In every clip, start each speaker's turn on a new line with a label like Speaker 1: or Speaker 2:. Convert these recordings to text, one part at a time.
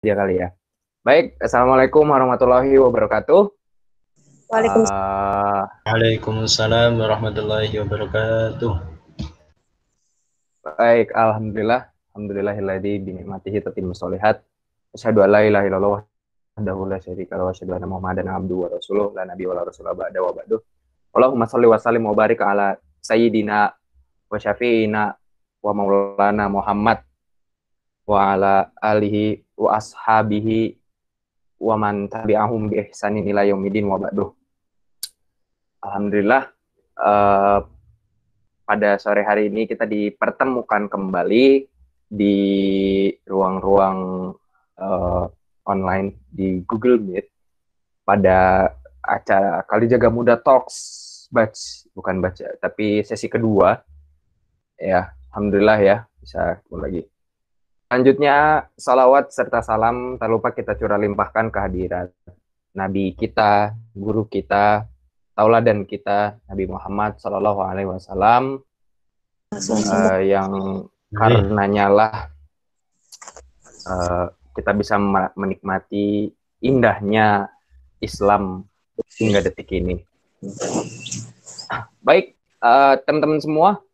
Speaker 1: Ya kali ya. Baik, Assalamualaikum warahmatullahi wabarakatuh.
Speaker 2: Waalaikumsalam.
Speaker 3: Waalaikumsalam warahmatullahi wabarakatuh.
Speaker 1: Baik, alhamdulillah. Alhamdulillahilladzi bi ni'matihi tatimmu sholihat. Asyhadu an la ilaha illallah wahdahu la syarika lahu wa asyhadu anna Muhammadan abduhu wa rasuluh la nabiyya wa la rasula ba'da wa ba'du. Allahumma shalli wa sallim wa barik ala sayyidina wa syafi'ina wa maulana Muhammad wa ala alihi wa ashabihi wa man tabi'ahum bi ihsanin ila yaumidin wa ba'du. Alhamdulillah, pada sore hari ini kita dipertemukan kembali di ruang-ruang online di Google Meet pada acara Kalijaga Muda Talks bukan baca, tapi sesi kedua. Ya, alhamdulillah ya, bisa ketemu lagi. Selanjutnya, salawat serta salam tak lupa kita curah limpahkan kehadiran Nabi kita, guru kita, tauladan kita, Nabi Muhammad SAW, yang karenanya lah kita bisa menikmati indahnya Islam hingga detik ini. Baik, teman-teman semua,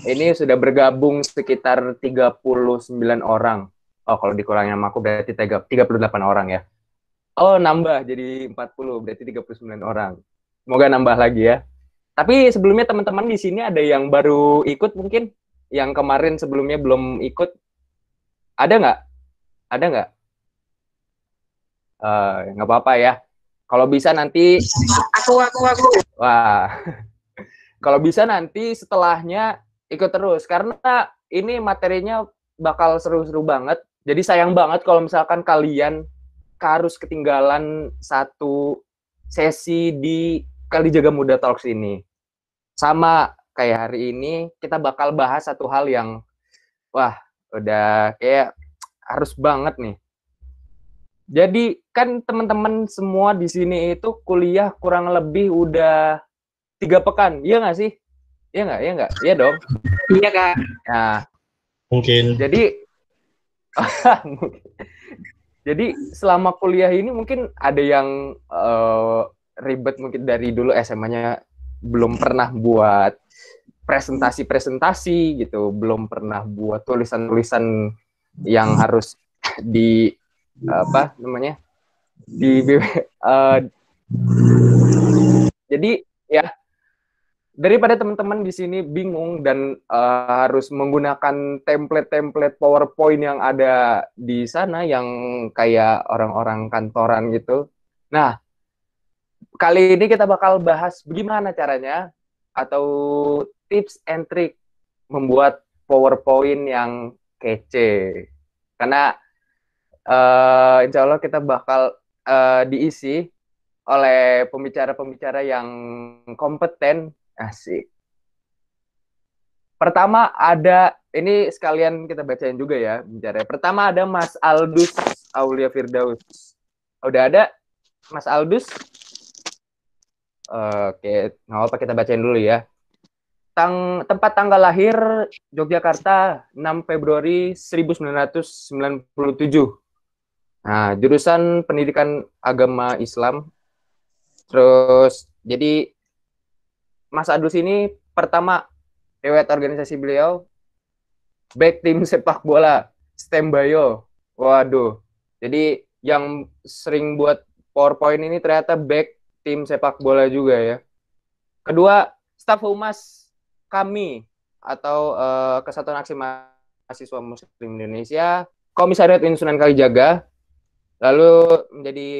Speaker 1: ini sudah bergabung sekitar 39 orang. Oh, kalau dikurangin sama aku berarti 38 orang ya. Oh, nambah jadi 40, berarti 39 orang. Semoga nambah lagi ya. Tapi sebelumnya teman-teman di sini ada yang baru ikut mungkin? Yang kemarin sebelumnya belum ikut? Ada nggak? Ada nggak? Nggak apa-apa ya. Kalau bisa nanti...
Speaker 2: Aku.
Speaker 1: Wah. Kalau bisa nanti setelahnya ikut terus. Karena ini materinya bakal seru-seru banget. Jadi sayang banget kalau misalkan kalian harus ketinggalan satu sesi di Kalijaga Muda Talks ini. Sama kayak hari ini, kita bakal bahas satu hal yang, wah, udah kayak harus banget nih. Jadi kan teman-teman semua di sini itu kuliah kurang lebih udah 3 pekan, iya nggak sih? Iya nggak? Iya nggak? Iya dong.
Speaker 2: Iya Kak.
Speaker 1: Nah,
Speaker 3: Mungkin.
Speaker 1: Jadi selama kuliah ini mungkin ada yang ribet mungkin dari dulu SMA-nya belum pernah buat presentasi gitu, belum pernah buat tulisan-tulisan yang harus di jadi ya daripada teman-teman di sini bingung dan harus menggunakan template-template PowerPoint yang ada di sana yang kayak orang-orang kantoran gitu. Nah, kali ini kita bakal bahas bagaimana caranya atau tips and trick membuat PowerPoint yang kece. Karena insya Allah kita bakal diisi oleh pembicara-pembicara yang kompeten. Asik. Pertama ada, ini sekalian kita bacain juga ya bicara. Pertama ada Mas Aldus Aulia Firdaus. Udah ada Mas Aldus? Oke, nggak apa kita bacain dulu ya. Tempat tanggal lahir Yogyakarta 6 Februari 1997. Nah, jurusan pendidikan agama Islam. Terus jadi Mas Adus ini pertama riwayat organisasi beliau back tim sepak bola Stembayo. Waduh. Jadi yang sering buat PowerPoint ini ternyata back tim sepak bola juga ya. Kedua, staf humas kami atau Kesatuan Aksi Mahasiswa Muslim Indonesia, Komisariat Sunan Kalijaga. Lalu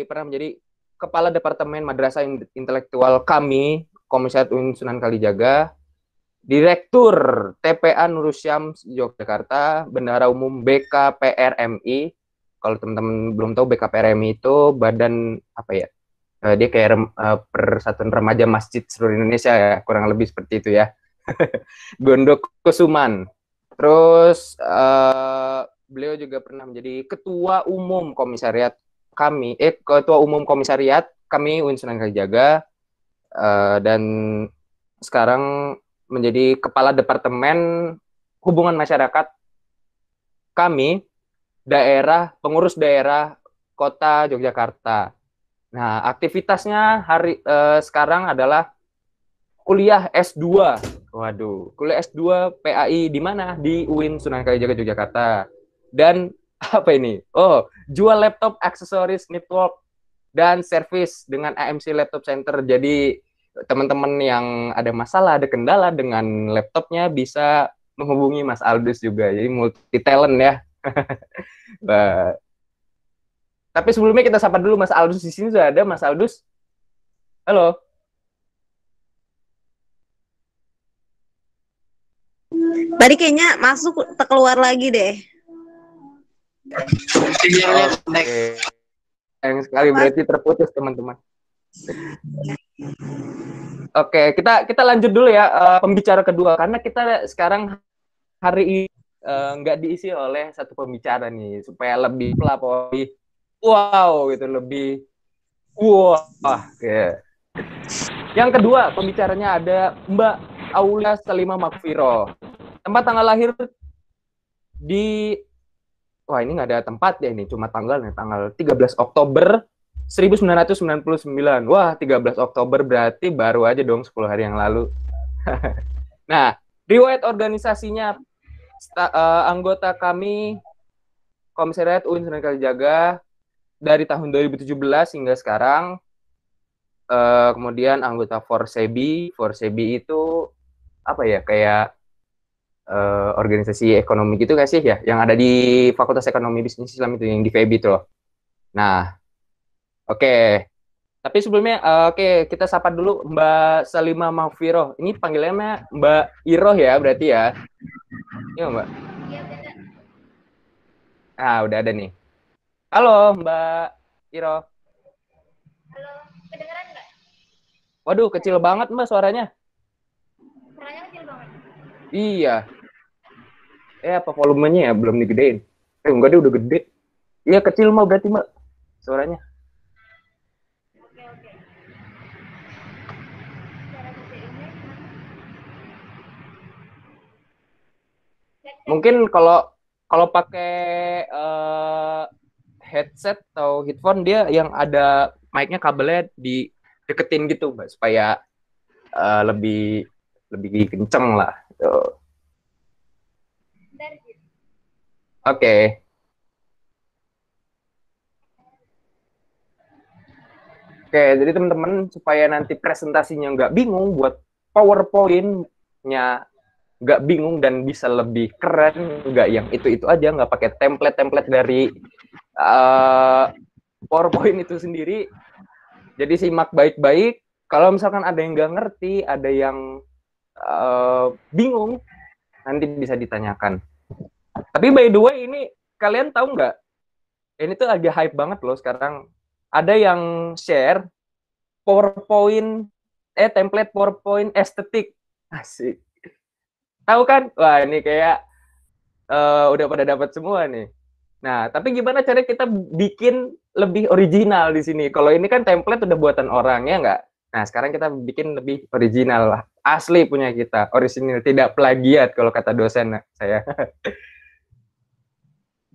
Speaker 1: pernah menjadi Kepala Departemen Madrasah Intelektual kami, Komisariat Sunan Kalijaga, Direktur TPA Nurul Syams Yogyakarta, Bendahara Umum BKPRMI. Kalau teman-teman belum tahu, BKPRMI itu badan apa ya? Dia kayak Persatuan Remaja Masjid seluruh Indonesia ya, kurang lebih seperti itu ya. Gondok Kusuman. Terus beliau juga pernah menjadi Ketua Umum Komisariat kami Sunan Kalijaga, dan sekarang menjadi Kepala Departemen Hubungan Masyarakat kami pengurus daerah Kota Yogyakarta. Nah, aktivitasnya sekarang adalah kuliah S2. Waduh, kuliah S2 PAI di mana? Di UIN Sunan Kalijaga Yogyakarta. Dan apa ini? Oh, jual laptop, aksesoris, network, dan service dengan AMC Laptop Center. Jadi teman-teman yang ada masalah, ada kendala dengan laptopnya bisa menghubungi Mas Aldus juga. Jadi multi talent ya. Tapi sebelumnya kita sapa dulu Mas Aldus. Di sini sudah ada Mas Aldus. Halo.
Speaker 2: Tadi kayaknya masuk keluar lagi deh.
Speaker 1: Oke. Sayang sekali berarti terputus teman-teman. Oke, kita lanjut dulu ya pembicara kedua karena kita sekarang hari ini nggak diisi oleh satu pembicara nih supaya lebih pelapori, wow gitu lebih wah. Kayak. Yang kedua pembicaranya ada Mbak Aulia Salimah Makfiro. Tempat tanggal lahir di wah ini nggak ada tempat ya ini cuma tanggalnya tanggal 13 Oktober 1999. Wah, 13 Oktober berarti baru aja dong 10 hari yang lalu. Nah, riwayat organisasinya anggota kami Komisariat UIN Sunan Kalijaga dari tahun 2017 hingga sekarang. Kemudian anggota Forsebi itu apa ya kayak organisasi ekonomi gitu nggak sih ya yang ada di Fakultas Ekonomi Bisnis Islam itu yang di FEB itu loh. Nah, oke. Tapi sebelumnya, oke, kita sapa dulu Mbak Salimah Mahfiro. Ini panggilannya Mbak Iroh ya, berarti ya? Iya, Mbak? Iya, benar. Ah, udah ada nih. Halo, Mbak Iroh.
Speaker 4: Halo, kedengeran nggak?
Speaker 1: Waduh, kecil banget, Mbak, suaranya.
Speaker 4: Suaranya kecil banget.
Speaker 1: Iya. Apa volumenya ya? Belum digedein. Enggak, dia udah gede. Iya, kecil, Mbak, berarti, Mbak, suaranya.
Speaker 4: Oke. Cara gedeinnya gimana?
Speaker 1: Mungkin kalau pakai headset atau headphone dia yang ada mic-nya kabelnya dideketin gitu Mbak supaya lebih kenceng lah. Oke. Oke, jadi teman-teman supaya nanti presentasinya nggak bingung buat PowerPoint-nya nggak bingung dan bisa lebih keren, nggak yang itu aja, nggak pakai template dari PowerPoint itu sendiri. Jadi simak baik-baik. Kalau misalkan ada yang nggak ngerti, ada yang bingung, nanti bisa ditanyakan. Tapi by the way, ini kalian tahu nggak? Ini tuh lagi hype banget loh sekarang. Ada yang share PowerPoint, template PowerPoint estetik. Asik. Tahu kan? Wah, ini kayak udah pada dapat semua nih. Nah, tapi gimana cara kita bikin lebih original di sini? Kalau ini kan template udah buatan orang, ya nggak? Nah, sekarang kita bikin lebih original lah. Asli punya kita, original, tidak plagiat kalau kata dosen saya.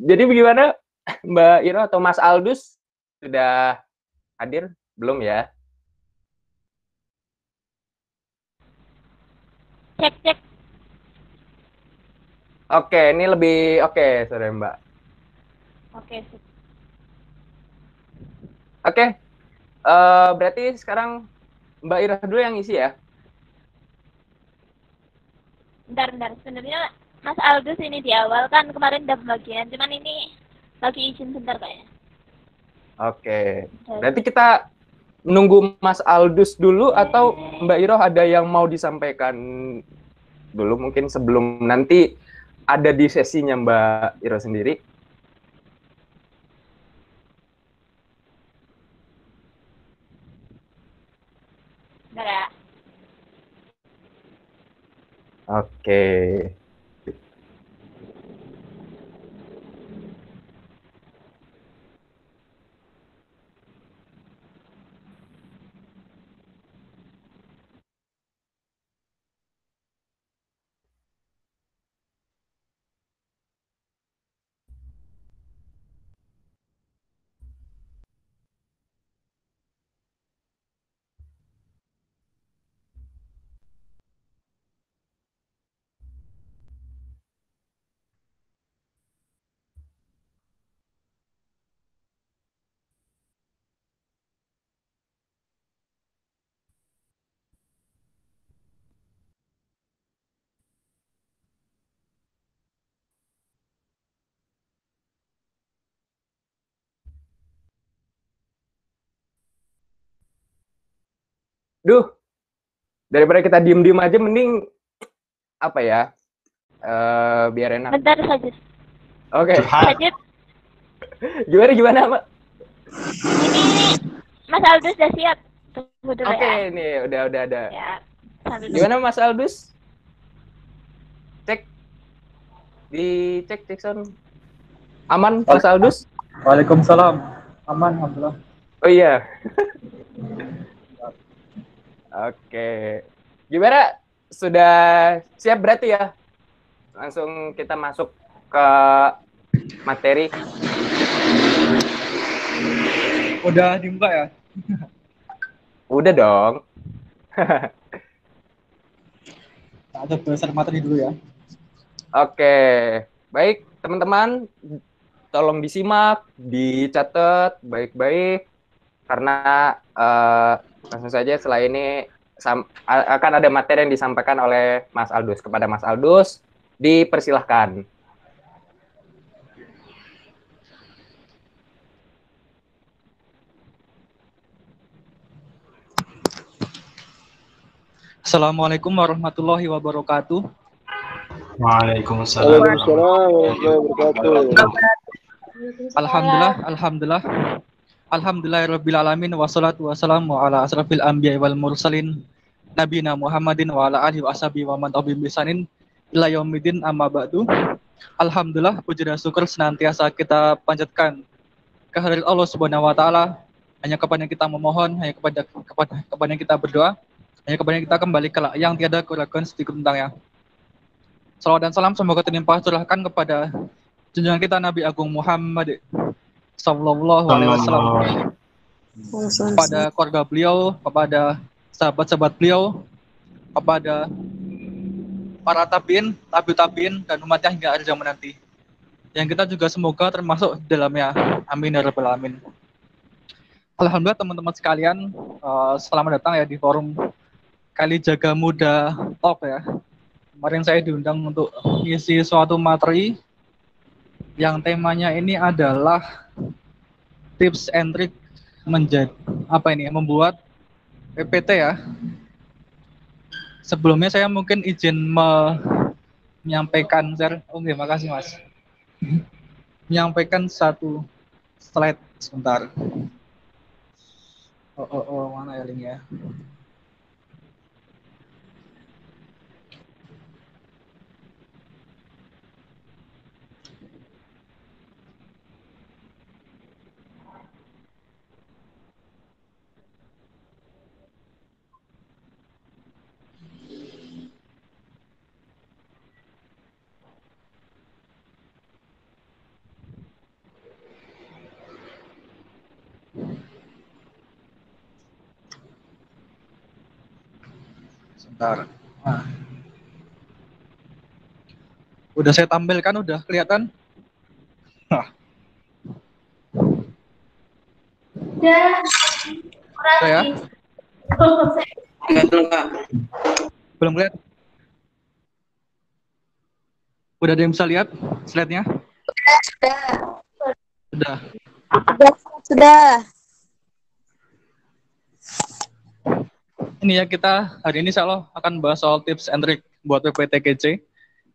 Speaker 1: Jadi bagaimana Mbak Iro atau Mas Aldus? Sudah hadir? Belum ya?
Speaker 4: Cek.
Speaker 1: Oke, ini lebih oke, sorry Mbak.
Speaker 4: Oke.
Speaker 1: Oke, berarti sekarang Mbak Ira dulu yang isi ya?
Speaker 4: Bentar. Sebenarnya Mas Aldus ini di awal kan kemarin udah pembagian, cuman ini lagi izin bentar kayaknya.
Speaker 1: Oke, berarti kita menunggu Mas Aldus dulu atau Mbak Iro ada yang mau disampaikan dulu mungkin sebelum nanti ada di sesinya Mbak Iro sendiri?
Speaker 4: Bentar ya.
Speaker 1: Oke. Duh, daripada kita diem-diem aja, mending apa ya? Biar enak.
Speaker 4: Bentar saja.
Speaker 1: Oke.
Speaker 4: Sajid,
Speaker 1: Gimana, Mbak?
Speaker 4: ini Mas Aldus sudah siap. Tunggu dulu
Speaker 1: Oke,
Speaker 4: ya.
Speaker 1: ini udah ada.
Speaker 4: Ya, sambil
Speaker 1: Gimana Mas Aldus? Cek. Cek sound. Aman Mas Aldus?
Speaker 5: Waalaikumsalam. Aman, alhamdulillah.
Speaker 1: Oh iya. Oke. Gimana? Sudah siap berarti ya? Langsung kita masuk ke materi.
Speaker 5: Udah dibuka ya?
Speaker 1: Udah dong.
Speaker 5: Ada berdasar materi dulu ya.
Speaker 1: Oke. Baik, teman-teman. Tolong disimak, dicatat baik-baik. Karena langsung saja setelah ini akan ada materi yang disampaikan oleh Mas Aldus. Kepada Mas Aldus, dipersilahkan.
Speaker 5: Assalamualaikum warahmatullahi wabarakatuh.
Speaker 3: Waalaikumsalam warahmatullahi wabarakatuh.
Speaker 5: Alhamdulillah. Alhamdulillahirabbil alamin wassalatu wassalamu ala asrafil anbiya'i wal mursalin nabiyina Muhammadin wa ala alihi washabihi wa man tabi'ahum bi ihsanin ila yaumidin amma ba'du. Alhamdulillah, puji dan syukur senantiasa kita panjatkan kehadirat Allah Subhanahu wa taala. Hanya kepada kita memohon, hanya kepada kita berdoa, hanya kepada kita kembali kelak yang tiada keraguan sedikit tentangnya. Salawat dan salam semoga terlimpah curahkan kepada junjungan kita Nabi Agung Muhammad sallallahu alaihi wasallam, kepada keluarga beliau, kepada sahabat-sahabat beliau, kepada para tabiin, dan umatnya hingga akhir zaman nanti. Yang kita juga semoga termasuk dalamnya. Amin ya rabbal alamin. Alhamdulillah teman-teman sekalian, selamat datang ya di forum Kali Jaga Muda Talk ya. Kemarin saya diundang untuk ngisi suatu materi yang temanya ini adalah tips and trick membuat PPT ya. Sebelumnya saya mungkin izin menyampaikan makasih Mas. Menyampaikan satu slide sebentar. Mana ya linknya? Sebentar. Nah. Udah saya tampilkan, udah kelihatan? Nah. Udah ya? Belum kelihatan? Udah ada yang bisa lihat slide-nya?
Speaker 2: Sudah.
Speaker 5: Ini ya, kita hari ini insya Allah akan bahas soal tips and trick buat PPT KC.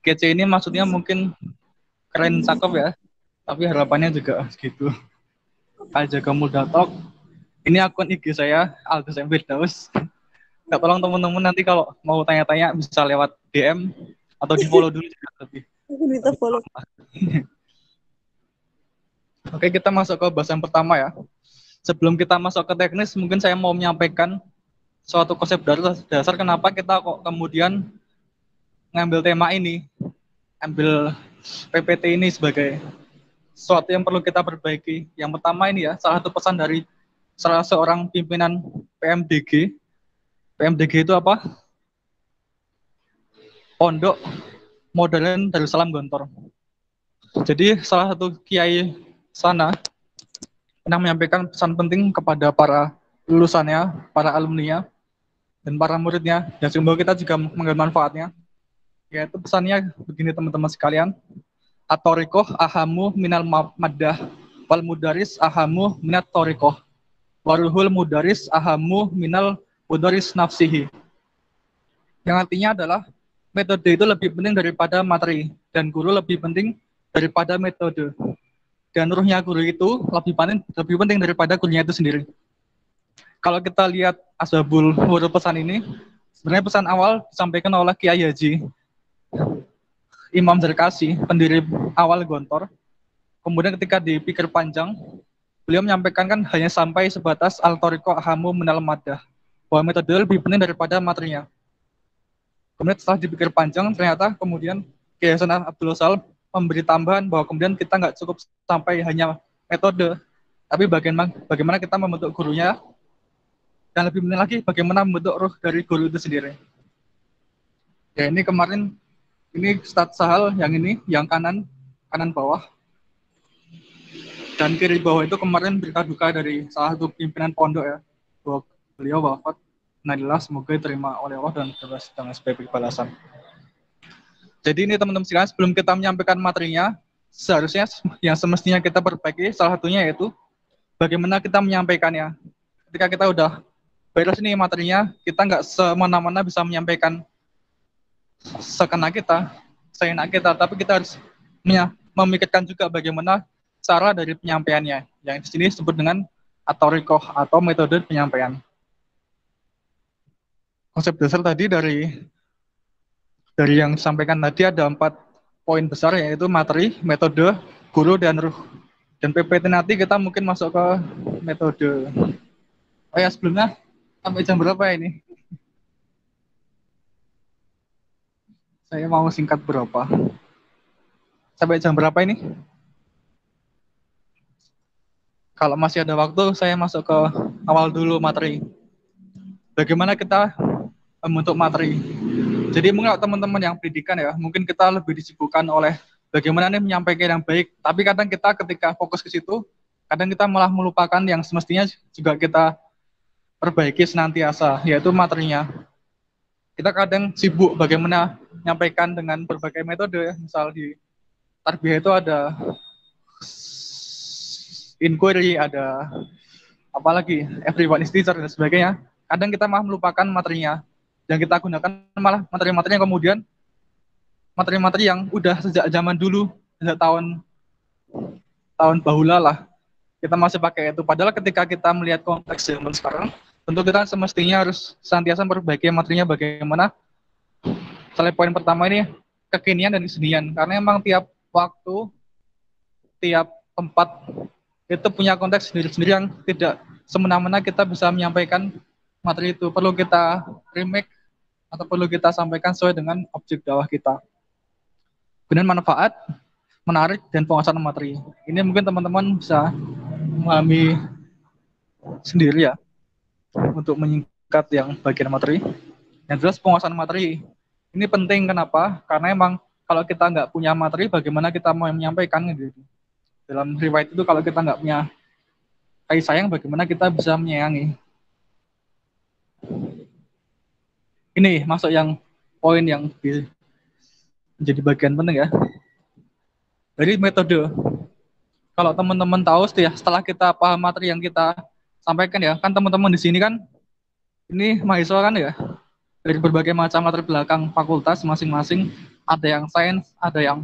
Speaker 5: KC ini maksudnya mungkin keren, cakep ya, tapi harapannya juga gitu. Kali Jaga Muda Talk. Ini akun IG saya, Aldus M. Firdaus. Nggak, tolong teman-teman nanti kalau mau tanya-tanya bisa lewat DM atau di follow dulu juga.
Speaker 2: Kita follow.
Speaker 5: Oke, kita masuk ke bahasan pertama ya. Sebelum kita masuk ke teknis, mungkin saya mau menyampaikan suatu konsep dasar kenapa kita kok kemudian ngambil tema ini, ambil PPT ini sebagai sesuatu yang perlu kita perbaiki. Yang pertama ini ya, salah satu pesan dari salah seorang pimpinan PMDG. PMDG itu apa? Pondok Modern Darussalam Gontor. Jadi salah satu kiai sana pernah menyampaikan pesan penting kepada para lulusannya, para alumninya, dan para muridnya, dan semoga kita juga mengambil manfaatnya. Yaitu pesannya begini teman-teman sekalian, at-thoriqoh ahamu minal maddah, wal mudaris ahamu minat thoriqoh, waruhul mudaris ahamu minal Udoris nafsihi. Yang artinya adalah metode itu lebih penting daripada materi, dan guru lebih penting daripada metode. Dan ruhnya guru itu lebih penting daripada gurunya itu sendiri. Kalau kita lihat Asbabul Wurud pesan ini, sebenarnya pesan awal disampaikan oleh Kiai Haji Imam Zarkasi, pendiri awal Gontor. Kemudian ketika dipikir panjang, beliau menyampaikan kan hanya sampai sebatas al-tariqah ahamu minal maddah, bahwa metode lebih penting daripada materinya. Kemudian setelah dipikir panjang, ternyata kemudian Kiai Hasan Abdul Salam memberi tambahan bahwa kemudian kita nggak cukup sampai hanya metode, tapi bagaimana kita membentuk gurunya, dan lebih penting lagi bagaimana membentuk ruh dari guru itu sendiri. Ya, ini kemarin ini Ustadz Sahal yang ini, yang kanan bawah, dan kiri bawah itu kemarin berita duka dari salah satu pimpinan pondok ya, bahwa beliau wafat. Nadilah, semoga diterima oleh Allah dan bebas dengan sebaik balasan. Jadi ini teman-teman sekalian, sebelum kita menyampaikan materinya, seharusnya yang semestinya kita perbaiki salah satunya yaitu bagaimana kita menyampaikannya. Ketika kita udah beres nih materinya, kita nggak semena-mena bisa menyampaikan sekena kita, seenak kita, tapi kita harus memikirkan juga bagaimana cara dari penyampaiannya, yang di sini disebut dengan at-tariqah atau metode penyampaian. Konsep dasar tadi dari yang disampaikan tadi ada 4 poin besar, yaitu materi, metode, guru, dan ruh. Dan PPT nanti kita mungkin masuk ke metode. Oh ya, sebelumnya sampai jam berapa ini? Saya mau singkat berapa? Sampai jam berapa ini? Kalau masih ada waktu, saya masuk ke awal dulu materi. Bagaimana kita membentuk materi? Jadi mungkin teman-teman yang pendidikan ya, mungkin kita lebih disibukkan oleh bagaimana nih menyampaikan yang baik. Tapi kadang kita ketika fokus ke situ, kadang kita malah melupakan yang semestinya juga kita perbaiki senantiasa, yaitu materinya. Kita kadang sibuk bagaimana menyampaikan dengan berbagai metode ya. Misal di tarbiyah itu ada inquiry, ada apalagi everyone is teacher dan sebagainya. Kadang kita malah melupakan materinya. Yang kita gunakan malah materi-materi yang kemudian materi-materi yang udah sejak zaman dulu, sejak tahun bahula lah, kita masih pakai itu. Padahal ketika kita melihat konteks zaman sekarang, tentu kita semestinya harus senantiasa memperbaiki materinya bagaimana. Misalnya poin pertama ini kekinian dan kesenian, karena memang tiap waktu, tiap tempat itu punya konteks sendiri-sendiri yang tidak semena-mena kita bisa menyampaikan materi itu. Perlu kita remake atau perlu kita sampaikan sesuai dengan objek dakwah kita. Kemudian manfaat, menarik, dan penguasaan materi. Ini mungkin teman-teman bisa memahami sendiri ya, untuk menyingkat yang bagian materi. Yang jelas penguasaan materi. Ini penting kenapa? Karena emang kalau kita nggak punya materi, bagaimana kita mau menyampaikan gitu. Dalam riwayat itu kalau kita nggak punya kasih sayang, bagaimana kita bisa menyayangi. Ini masuk yang poin yang menjadi bagian penting ya. Jadi metode. Kalau teman-teman tahu setelah kita paham materi yang kita sampaikan ya, kan teman-teman di sini kan ini mahasiswa kan ya, dari berbagai macam latar belakang fakultas masing-masing, ada yang sains, ada yang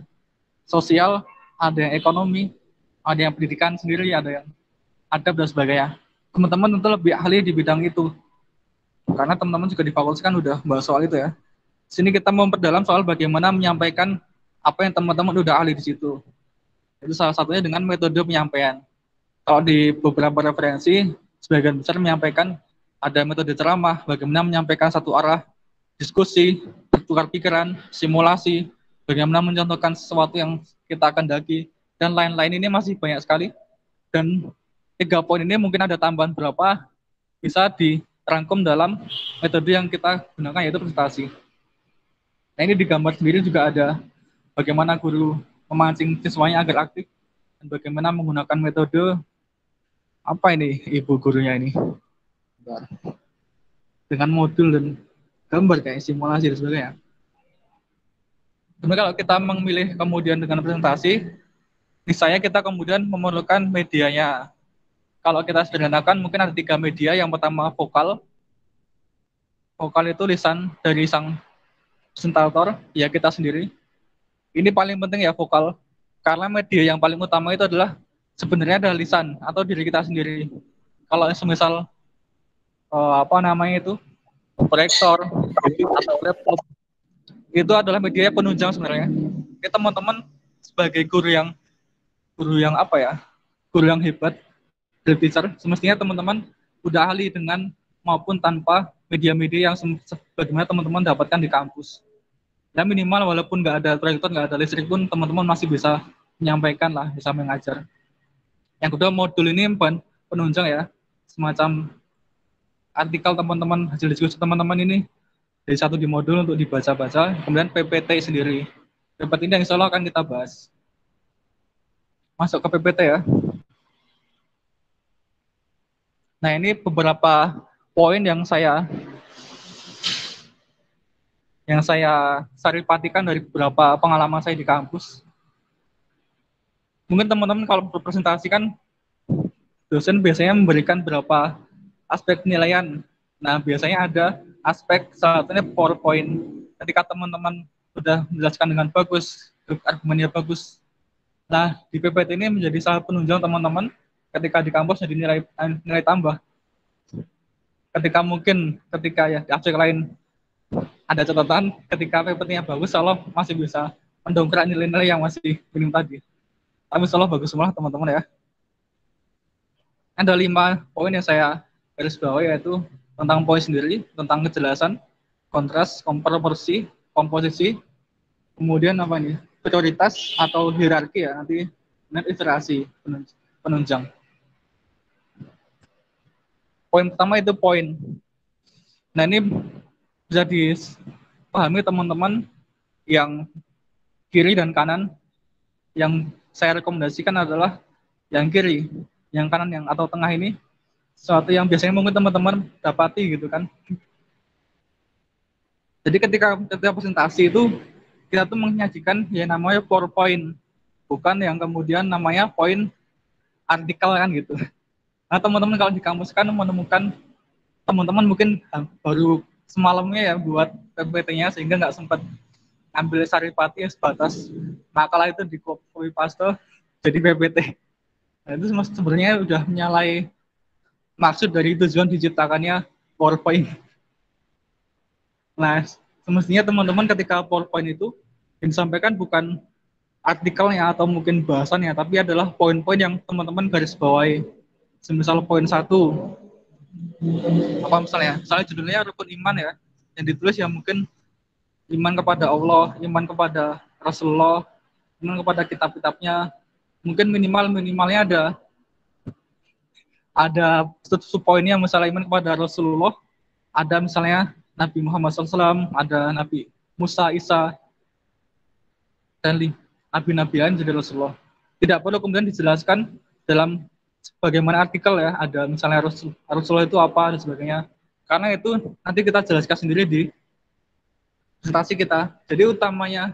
Speaker 5: sosial, ada yang ekonomi, ada yang pendidikan sendiri, ada yang adab dan sebagainya. Teman-teman tentu lebih ahli di bidang itu. Karena teman-teman juga di fakultas kan udah bahas soal itu ya. Sini kita mau memperdalam soal bagaimana menyampaikan apa yang teman-teman udah ahli di situ. Itu salah satunya dengan metode penyampaian. Kalau di beberapa referensi, sebagian besar menyampaikan ada metode ceramah, bagaimana menyampaikan satu arah, diskusi, bertukar pikiran, simulasi, bagaimana mencontohkan sesuatu yang kita akan daki, dan lain-lain. Ini masih banyak sekali. Dan 3 poin ini mungkin ada tambahan berapa, bisa dirangkum dalam metode yang kita gunakan, yaitu presentasi. Nah, ini di gambar sendiri juga ada bagaimana guru memancing siswanya agar aktif, dan bagaimana menggunakan metode, apa ini ibu gurunya ini, dengan modul dan gambar kayak simulasi dan sebagainya. Kemudian kalau kita memilih kemudian dengan presentasi, misalnya kita kemudian memerlukan medianya. Kalau kita sederhanakan mungkin ada 3 media. Yang pertama vokal, vokal itu lisan dari sang presentator, ya kita sendiri. Ini paling penting ya vokal, karena media yang paling utama itu adalah sebenarnya adalah lisan atau diri kita sendiri. Kalau semisal proyektor atau laptop, itu adalah media penunjang sebenarnya. Ini teman-teman sebagai guru yang hebat, great teacher, semestinya teman-teman udah ahli dengan maupun tanpa media-media yang sebagaimana teman-teman dapatkan di kampus. Ya minimal walaupun nggak ada proyektor, nggak ada listrik pun teman-teman masih bisa menyampaikan lah, bisa mengajar. Yang kedua, modul ini penunjang ya, semacam artikel teman-teman, hasil diskusi teman-teman ini dari satu di modul untuk dibaca-baca, kemudian PPT sendiri. PPT ini yang insya Allah akan kita bahas. Masuk ke PPT ya. Nah ini beberapa poin yang saya saripatikan dari beberapa pengalaman saya di kampus. Mungkin teman-teman kalau berpresentasi kan dosen biasanya memberikan beberapa aspek penilaian. Nah, biasanya ada aspek satunya PowerPoint. Ketika teman-teman sudah menjelaskan dengan bagus, argumennya bagus. Nah, di PPT ini menjadi salah penunjang teman-teman ketika di kampus jadi nilai tambah. Ketika ya di aspek lain ada catatan, ketika PPT-nya bagus, Allah masih bisa mendongkrak nilai-nilai yang masih minim tadi. Tapi insya Allah bagus semua teman-teman ya. Ada 5 poin yang saya garis bawahi, yaitu tentang poin sendiri, tentang kejelasan, kontras, proporsi, komposisi, kemudian prioritas atau hierarki ya, nanti iterasi penunjang. Poin pertama itu poin. Nah ini bisa dipahami teman-teman yang kiri dan kanan. Yang saya rekomendasikan adalah yang kiri, yang kanan yang atau tengah ini sesuatu yang biasanya mungkin teman-teman dapati gitu kan. Jadi ketika presentasi itu kita tuh menyajikan yang namanya PowerPoint, bukan yang kemudian namanya poin artikel kan gitu. Nah teman-teman kalau di kampus kan menemukan teman-teman mungkin baru semalamnya ya buat PPT-nya sehingga nggak sempat ambil saripati sebatas makalah itu di copy paste jadi PPT. Nah itu sebenarnya udah menyalahi maksud dari tujuan diciptakannya PowerPoint. Nah semestinya teman-teman ketika PowerPoint itu yang disampaikan bukan artikelnya atau mungkin bahasannya, tapi adalah poin-poin yang teman-teman garis bawahi. Semisal poin 1, misalnya judulnya rukun iman ya, yang ditulis ya mungkin iman kepada Allah, iman kepada Rasulullah, iman kepada kitab-kitabnya. Mungkin minimalnya ada poinnya, misalnya iman kepada Rasulullah, ada misalnya Nabi Muhammad SAW, ada Nabi Musa, Isa, dan Nabi-Nabi lain jadi Rasulullah. Tidak perlu kemudian dijelaskan dalam bagaimana artikel ya, ada misalnya Rasulullah itu apa dan sebagainya. Karena itu nanti kita jelaskan sendiri di presentasi kita. Jadi utamanya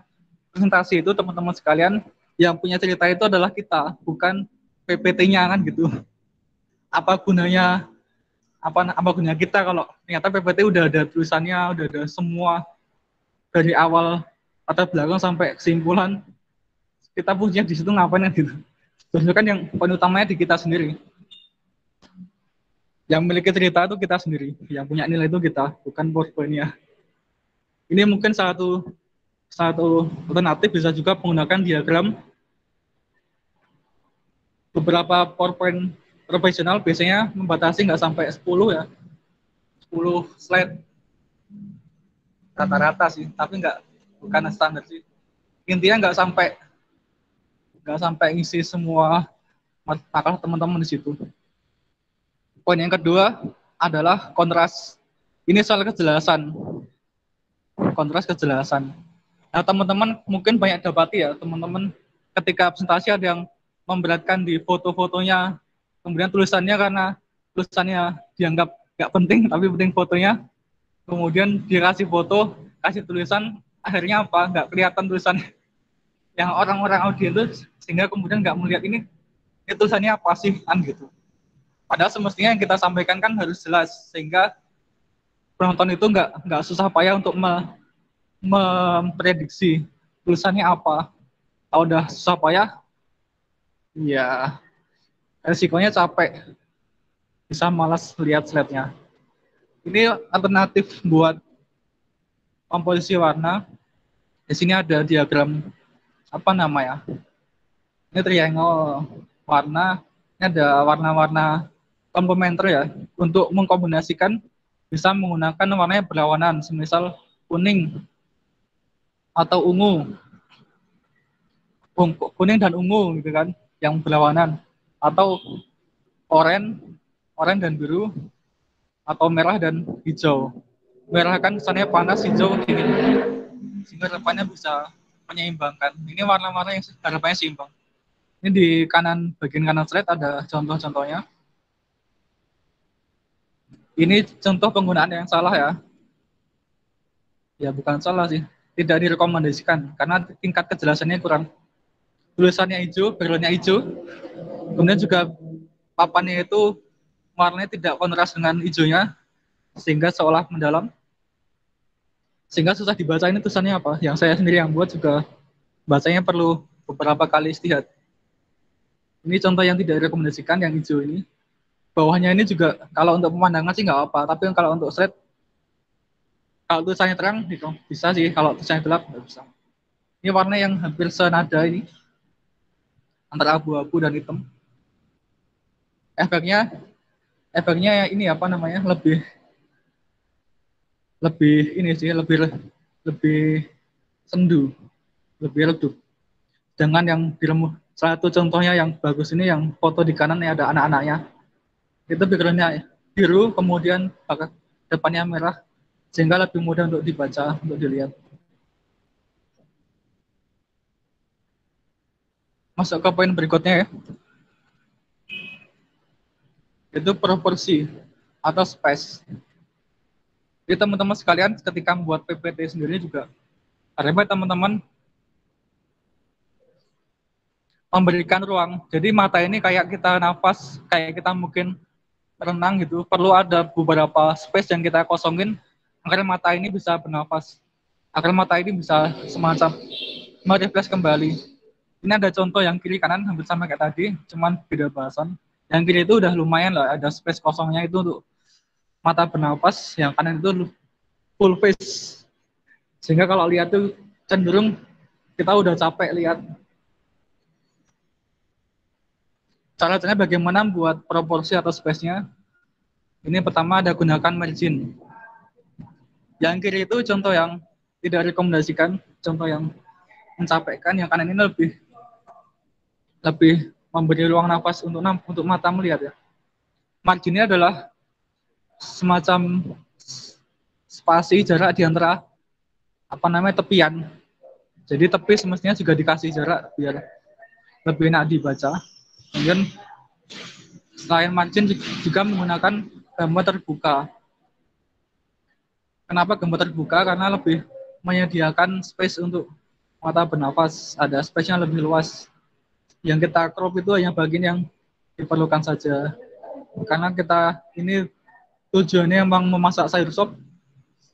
Speaker 5: presentasi itu teman-teman sekalian yang punya cerita itu adalah kita, bukan PPT-nya kan gitu. Apa gunanya kita kalau ternyata PPT udah ada tulisannya, udah ada semua dari awal latar belakang sampai kesimpulan. Kita punya di situ ngapain gitu. Sebenarnya kan yang poin utamanya di kita sendiri. Yang memiliki cerita itu kita sendiri, yang punya nilai itu kita, bukan PowerPoint-nya. Ini mungkin satu alternatif, bisa juga menggunakan diagram. Beberapa PowerPoint profesional biasanya membatasi nggak sampai 10 ya. 10 slide. Rata-rata sih, tapi bukan standar sih. Intinya nggak sampai ngisi semua makalah teman-teman di situ. Poin yang kedua adalah kontras. Ini soal kejelasan. Kontras kejelasan. Nah, teman-teman mungkin banyak dapati ya, teman-teman ketika presentasi ada yang memberatkan di foto-fotonya, kemudian tulisannya karena tulisannya dianggap nggak penting, tapi penting fotonya, kemudian dikasih foto, kasih tulisan, akhirnya apa? Nggak kelihatan tulisannya. Yang orang-orang audiens itu, sehingga kemudian nggak melihat ini tulisannya apa sih, kan gitu. Padahal semestinya yang kita sampaikan kan harus jelas, sehingga penonton itu nggak susah payah untuk memprediksi tulisannya apa. Kalau udah susah payah, ya resikonya capek, bisa malas lihat slide-nya. Ini alternatif buat komposisi warna. Di sini ada diagram apa namanya? Ini triangle warna. Ini ada warna-warna komplementer ya. Untuk mengkombinasikan bisa menggunakan warna yang berlawanan, semisal kuning atau ungu. Kuning dan ungu gitu kan, yang berlawanan. Atau oranye dan biru, atau merah dan hijau. Merah kan kesannya panas, hijau dingin. Sehingga harapannya bisa menyeimbangkan. Ini warna-warna yang harapannya seimbang. Ini di bagian kanan slide ada contoh-contohnya. Ini contoh penggunaan yang salah ya. Ya bukan salah sih, tidak direkomendasikan karena tingkat kejelasannya kurang. Tulisannya hijau, backgroundnya hijau, kemudian juga papannya itu warnanya tidak kontras dengan hijaunya, sehingga seolah mendalam, sehingga susah dibaca ini tulisannya apa. Yang saya sendiri yang buat juga bacanya perlu beberapa kali istihad. Ini contoh yang tidak direkomendasikan, yang hijau ini. Bawahnya ini juga kalau untuk pemandangan sih nggak apa, tapi kalau untuk slide, kalau tulisannya terang gitu, bisa sih, kalau tulisannya gelap nggak bisa. Ini warna yang hampir senada ini, antara abu-abu dan hitam. Efeknya ini apa namanya, lebih ini sih, lebih sendu, lebih redup. Dengan yang diremu, salah satu contohnya yang bagus ini, yang foto di kanan ini ada anak-anaknya. Itu backgroundnya biru, kemudian depannya merah, sehingga lebih mudah untuk dibaca, untuk dilihat. Masuk ke poin berikutnya ya. Itu proporsi atau space. Jadi teman-teman sekalian ketika membuat PPT sendiri juga, harusnya teman-teman memberikan ruang. Jadi mata ini kayak kita nafas, kayak kita mungkin renang gitu, perlu ada beberapa space yang kita kosongin agar mata ini bisa bernafas, agar mata ini bisa semacam merefresh kembali. Ini ada contoh yang kiri kanan hampir sama kayak tadi, cuman beda bahasan. Yang kiri itu udah lumayan lah, ada space kosongnya itu untuk mata bernafas, yang kanan itu full face. Sehingga kalau lihat tuh cenderung kita udah capek lihat. Caranya bagaimana buat proporsi atau space-nya? Ini pertama ada gunakan margin. Yang kiri itu contoh yang tidak rekomendasikan, contoh yang mencapekkan. Yang kanan ini lebih memberi ruang nafas untuk mata melihat ya. Margin ini adalah semacam spasi jarak di antara tepian. Jadi tepi semestinya juga dikasih jarak biar lebih enak dibaca. Kemudian selain margin juga menggunakan gambar terbuka. Kenapa gambar terbuka? Karena lebih menyediakan space untuk mata bernafas, ada space-nya lebih luas. Yang kita crop itu hanya bagian yang diperlukan saja. Karena kita ini tujuannya memang memasak sayur sop,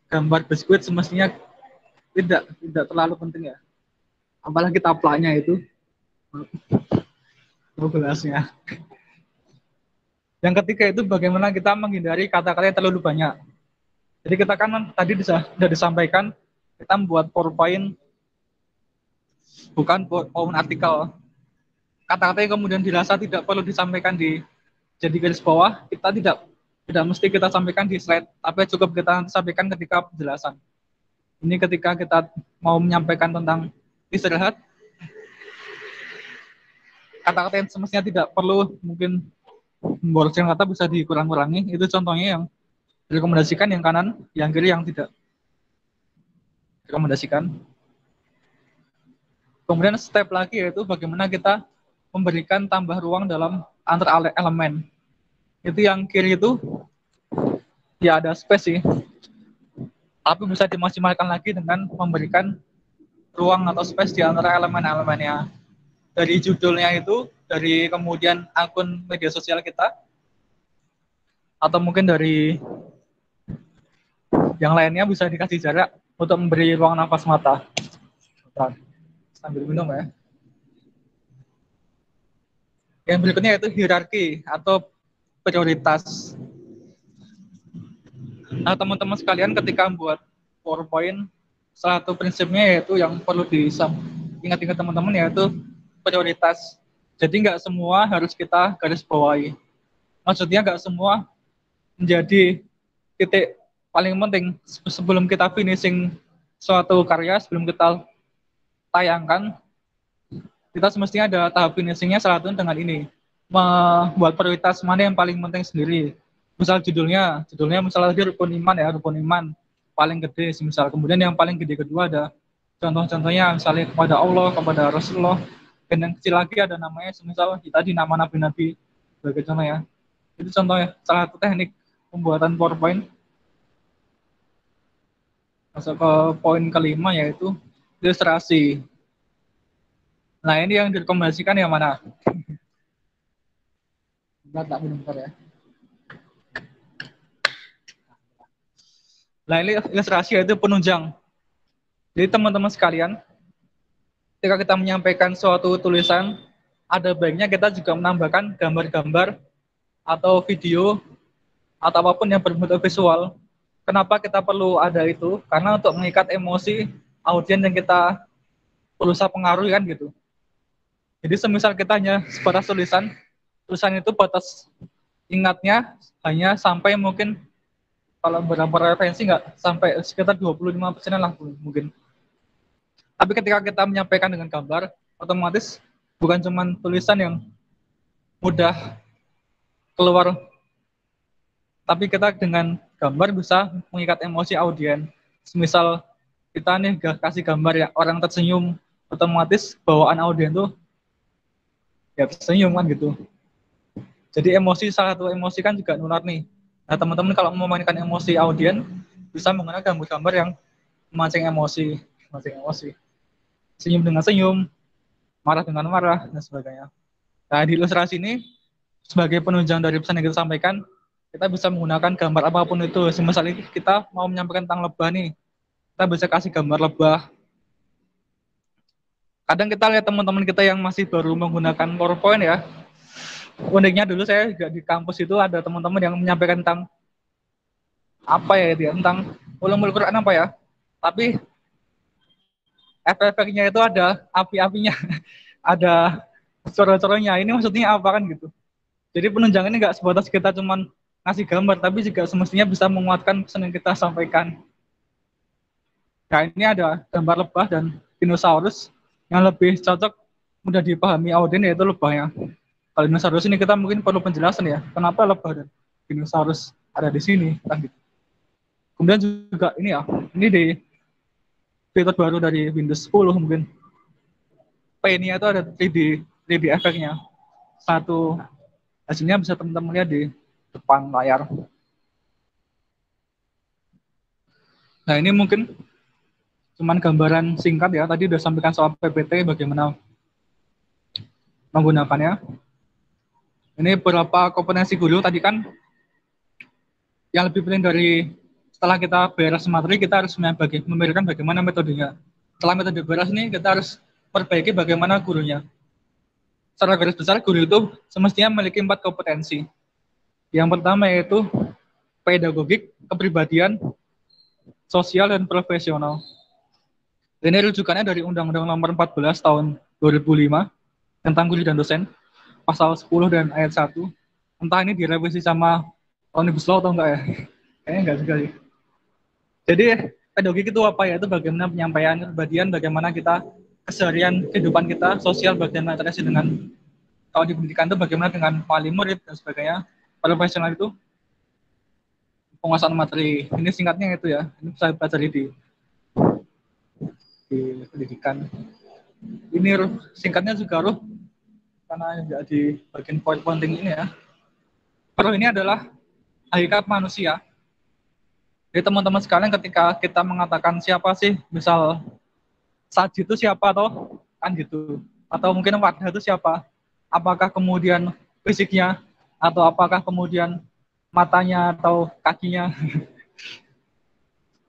Speaker 5: gambar biskuit semestinya tidak terlalu penting ya. Apalagi taplaknya itu. Gelasnya. Yang ketiga itu bagaimana kita menghindari kata-kata yang terlalu banyak. Jadi kita kan tadi sudah disampaikan, kita membuat PowerPoint bukan PowerPoint artikel. Kata-kata yang kemudian dirasa tidak perlu disampaikan jadi garis bawah, kita tidak mesti kita sampaikan di slide, tapi cukup kita sampaikan ketika penjelasan. Ini ketika kita mau menyampaikan tentang istirahat, kata-kata yang semestinya tidak perlu mungkin memboroskan kata bisa dikurang-kurangi. Itu contohnya yang direkomendasikan, yang kanan, yang kiri yang tidak direkomendasikan. Kemudian step lagi yaitu bagaimana kita memberikan tambah ruang dalam antar elemen. Itu yang kiri itu ya ada space sih, tapi bisa dimaksimalkan lagi dengan memberikan ruang atau space di antara elemen-elemennya. Dari judulnya itu, dari kemudian akun media sosial kita, atau mungkin dari Yang lainnya bisa dikasih jarak untuk memberi ruang nafas mata. Bentar, sambil minum ya. Yang berikutnya yaitu hierarki atau prioritas. Nah, teman-teman sekalian ketika membuat PowerPoint, salah satu prinsipnya yaitu yang perlu ingat-ingat teman-teman yaitu prioritas. Jadi nggak semua harus kita garis bawahi. Maksudnya nggak semua menjadi titik paling penting sebelum kita finishing suatu karya, sebelum kita tayangkan, kita semestinya ada tahap finishingnya salah satu dengan ini, membuat prioritas mana yang paling penting sendiri. Misal judulnya misalnya tadi rukun iman ya, rukun iman paling gede misal. Kemudian yang paling gede kedua ada contoh-contohnya misalnya kepada Allah, kepada Rasulullah. Dan yang kecil lagi ada namanya semisal tadi nama nabi-nabi sebagai contoh ya. Itu contohnya salah satu teknik pembuatan PowerPoint. Masuk ke poin kelima yaitu ilustrasi. Nah, ini yang direkomendasikan yang mana? Bentar ya. Nah, ini ilustrasi yaitu penunjang. Jadi teman-teman sekalian, ketika kita menyampaikan suatu tulisan, ada baiknya kita juga menambahkan gambar-gambar atau video atau apapun yang berbentuk visual. Kenapa kita perlu ada itu? Karena untuk mengikat emosi audiens yang kita berusaha pengaruhi kan gitu. Jadi semisal kita hanya sebatas tulisan itu batas ingatnya hanya sampai mungkin kalau beberapa referensi nggak sampai sekitar 25% lah mungkin. Tapi ketika kita menyampaikan dengan gambar, otomatis bukan cuma tulisan yang mudah keluar, tapi kita dengan gambar bisa mengikat emosi audiens. Misal kita nih kasih gambar ya orang tersenyum, otomatis bawaan audiens tuh ya tersenyum kan gitu. Jadi salah satu emosi kan juga nular nih. Nah teman-teman kalau mau memainkan emosi audiens bisa menggunakan gambar-gambar yang memancing emosi. Senyum dengan senyum, marah dengan marah, dan sebagainya. Nah, di ilustrasi ini, sebagai penunjang dari pesan yang kita sampaikan, kita bisa menggunakan gambar apapun itu. Misalnya kita mau menyampaikan tentang lebah nih, kita bisa kasih gambar lebah. Kadang kita lihat teman-teman kita yang masih baru menggunakan PowerPoint ya, uniknya dulu saya juga di kampus itu ada teman-teman yang menyampaikan tentang apa ya itu ya, tentang ulumul Quran apa ya, tapi efek-efeknya itu ada api-apinya, ada coro-coronya. Ini maksudnya apa kan gitu. Jadi penunjang ini nggak sebatas kita cuman ngasih gambar, tapi juga semestinya bisa menguatkan pesan yang kita sampaikan. Nah ini ada gambar lebah dan dinosaurus yang lebih cocok mudah dipahami audiens yaitu lebahnya. Kalau dinosaurus ini kita mungkin perlu penjelasan ya, kenapa lebah dan dinosaurus ada di sini kan gitu. Kemudian juga ini ya, ini di fitur baru dari Windows 10 mungkin. P-nya itu ada 3D efeknya. Satu hasilnya bisa teman-teman lihat di depan layar. Nah ini mungkin cuman gambaran singkat ya. Tadi udah sampaikan soal PPT bagaimana menggunakannya. Ini beberapa kompetensi guru tadi kan. Yang lebih penting dari setelah kita beres materi, kita harus memberikan bagaimana metodenya. Setelah metode beres ini, kita harus perbaiki bagaimana gurunya. Secara garis besar, guru itu semestinya memiliki 4 kompetensi. Yang pertama yaitu pedagogik, kepribadian, sosial, dan profesional. Ini rujukannya dari Undang-Undang Nomor 14 Tahun 2005 tentang guru dan dosen, pasal 10 dan ayat 1. Entah ini direvisi sama Omnibus Law atau enggak ya? Kayaknya enggak juga sih. Jadi pedagogik itu apa ya? Itu bagaimana penyampaian kepribadian, bagaimana kita keseharian kehidupan kita, sosial, bagaimana interaksi dengan kalau di pendidikan itu bagaimana dengan wali murid dan sebagainya. Profesional itu penguasaan materi. Ini singkatnya itu ya. Ini bisa pelajari di pendidikan. Ini singkatnya juga karena tidak di bagian poin penting ini ya. Ini adalah hakikat manusia. Jadi teman-teman sekalian ketika kita mengatakan siapa sih, misal Saji itu siapa atau kan gitu, atau mungkin Wadah itu siapa, apakah kemudian fisiknya, atau apakah kemudian matanya atau kakinya.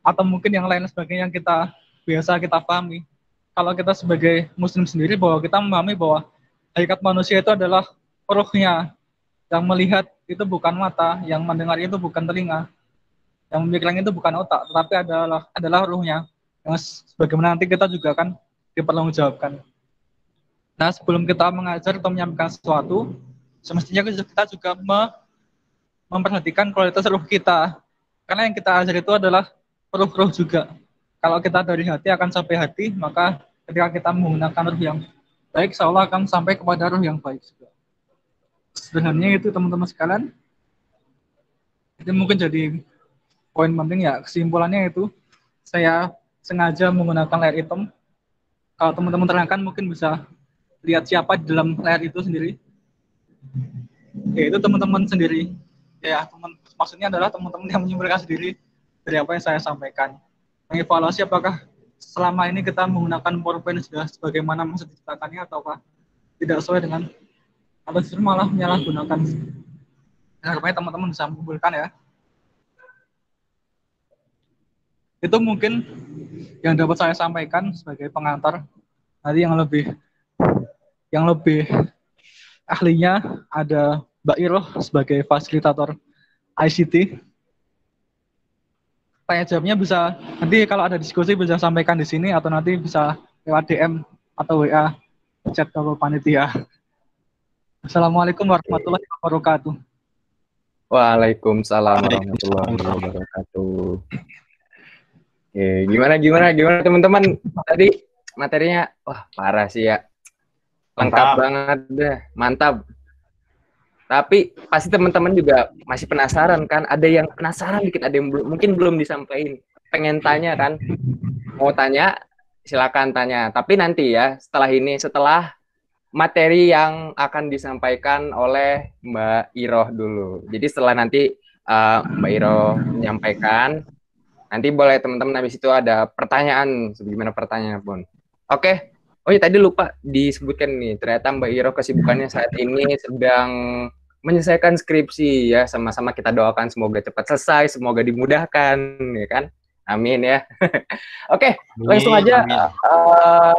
Speaker 5: atau mungkin yang lain sebagainya yang kita biasa kita pahami. Kalau kita sebagai muslim sendiri bahwa kita memahami bahwa hakikat manusia itu adalah ruhnya, yang melihat itu bukan mata, yang mendengar itu bukan telinga, yang memikirkan itu bukan otak, tetapi adalah ruhnya, yang sebagaimana nanti kita juga akan dipertanggungjawabkan. Nah, sebelum kita mengajar atau menyampaikan sesuatu, semestinya kita juga memperhatikan kualitas ruh kita. Karena yang kita ajar itu adalah ruh-ruh juga. Kalau kita dari hati akan sampai hati, maka ketika kita menggunakan ruh yang baik, insya Allah akan sampai kepada ruh yang baik juga. Sebenarnya itu teman-teman sekalian. Itu mungkin jadi poin penting ya. Kesimpulannya itu, saya sengaja menggunakan layar hitam. Kalau teman-teman terangkan mungkin bisa lihat siapa di dalam layar itu sendiri. Yaitu teman-teman sendiri. Ya, maksudnya adalah teman-teman yang menyimpulkan sendiri dari apa yang saya sampaikan. Mengevaluasi apakah selama ini kita menggunakan PowerPoint sudah sebagaimana maksud diciptakannya ataukah tidak sesuai dengan, atau justru malah menyalahgunakan. Harapannya teman-teman bisa mengumpulkan ya. Itu mungkin yang dapat saya sampaikan sebagai pengantar. Nanti yang lebih ahlinya ada Mbak Iroh sebagai fasilitator ICT. Tanya jawabnya bisa nanti kalau ada diskusi bisa sampaikan di sini atau nanti bisa lewat DM atau WA chat ke panitia. Assalamualaikum warahmatullahi wabarakatuh.
Speaker 1: Waalaikumsalam warahmatullahi wabarakatuh. Oke, gimana teman-teman? Tadi materinya wah parah sih ya. Lengkap banget deh, mantap. Tapi pasti teman-teman juga masih penasaran kan? Ada yang penasaran dikit, ada yang mungkin belum disampaikan. Pengen tanya kan? Mau tanya, silakan tanya. Tapi nanti ya, setelah materi yang akan disampaikan oleh Mbak Iroh dulu. Jadi setelah nanti Mbak Iroh menyampaikan, nanti boleh teman-teman habis itu ada pertanyaan, sebagaimana pertanyaan pun. Oke. Oh ya, tadi lupa disebutkan nih, ternyata Mbak Iroh kesibukannya saat ini sedang menyelesaikan skripsi ya, sama-sama kita doakan semoga cepat selesai, semoga dimudahkan, ya kan? Amin ya. Oke, langsung aja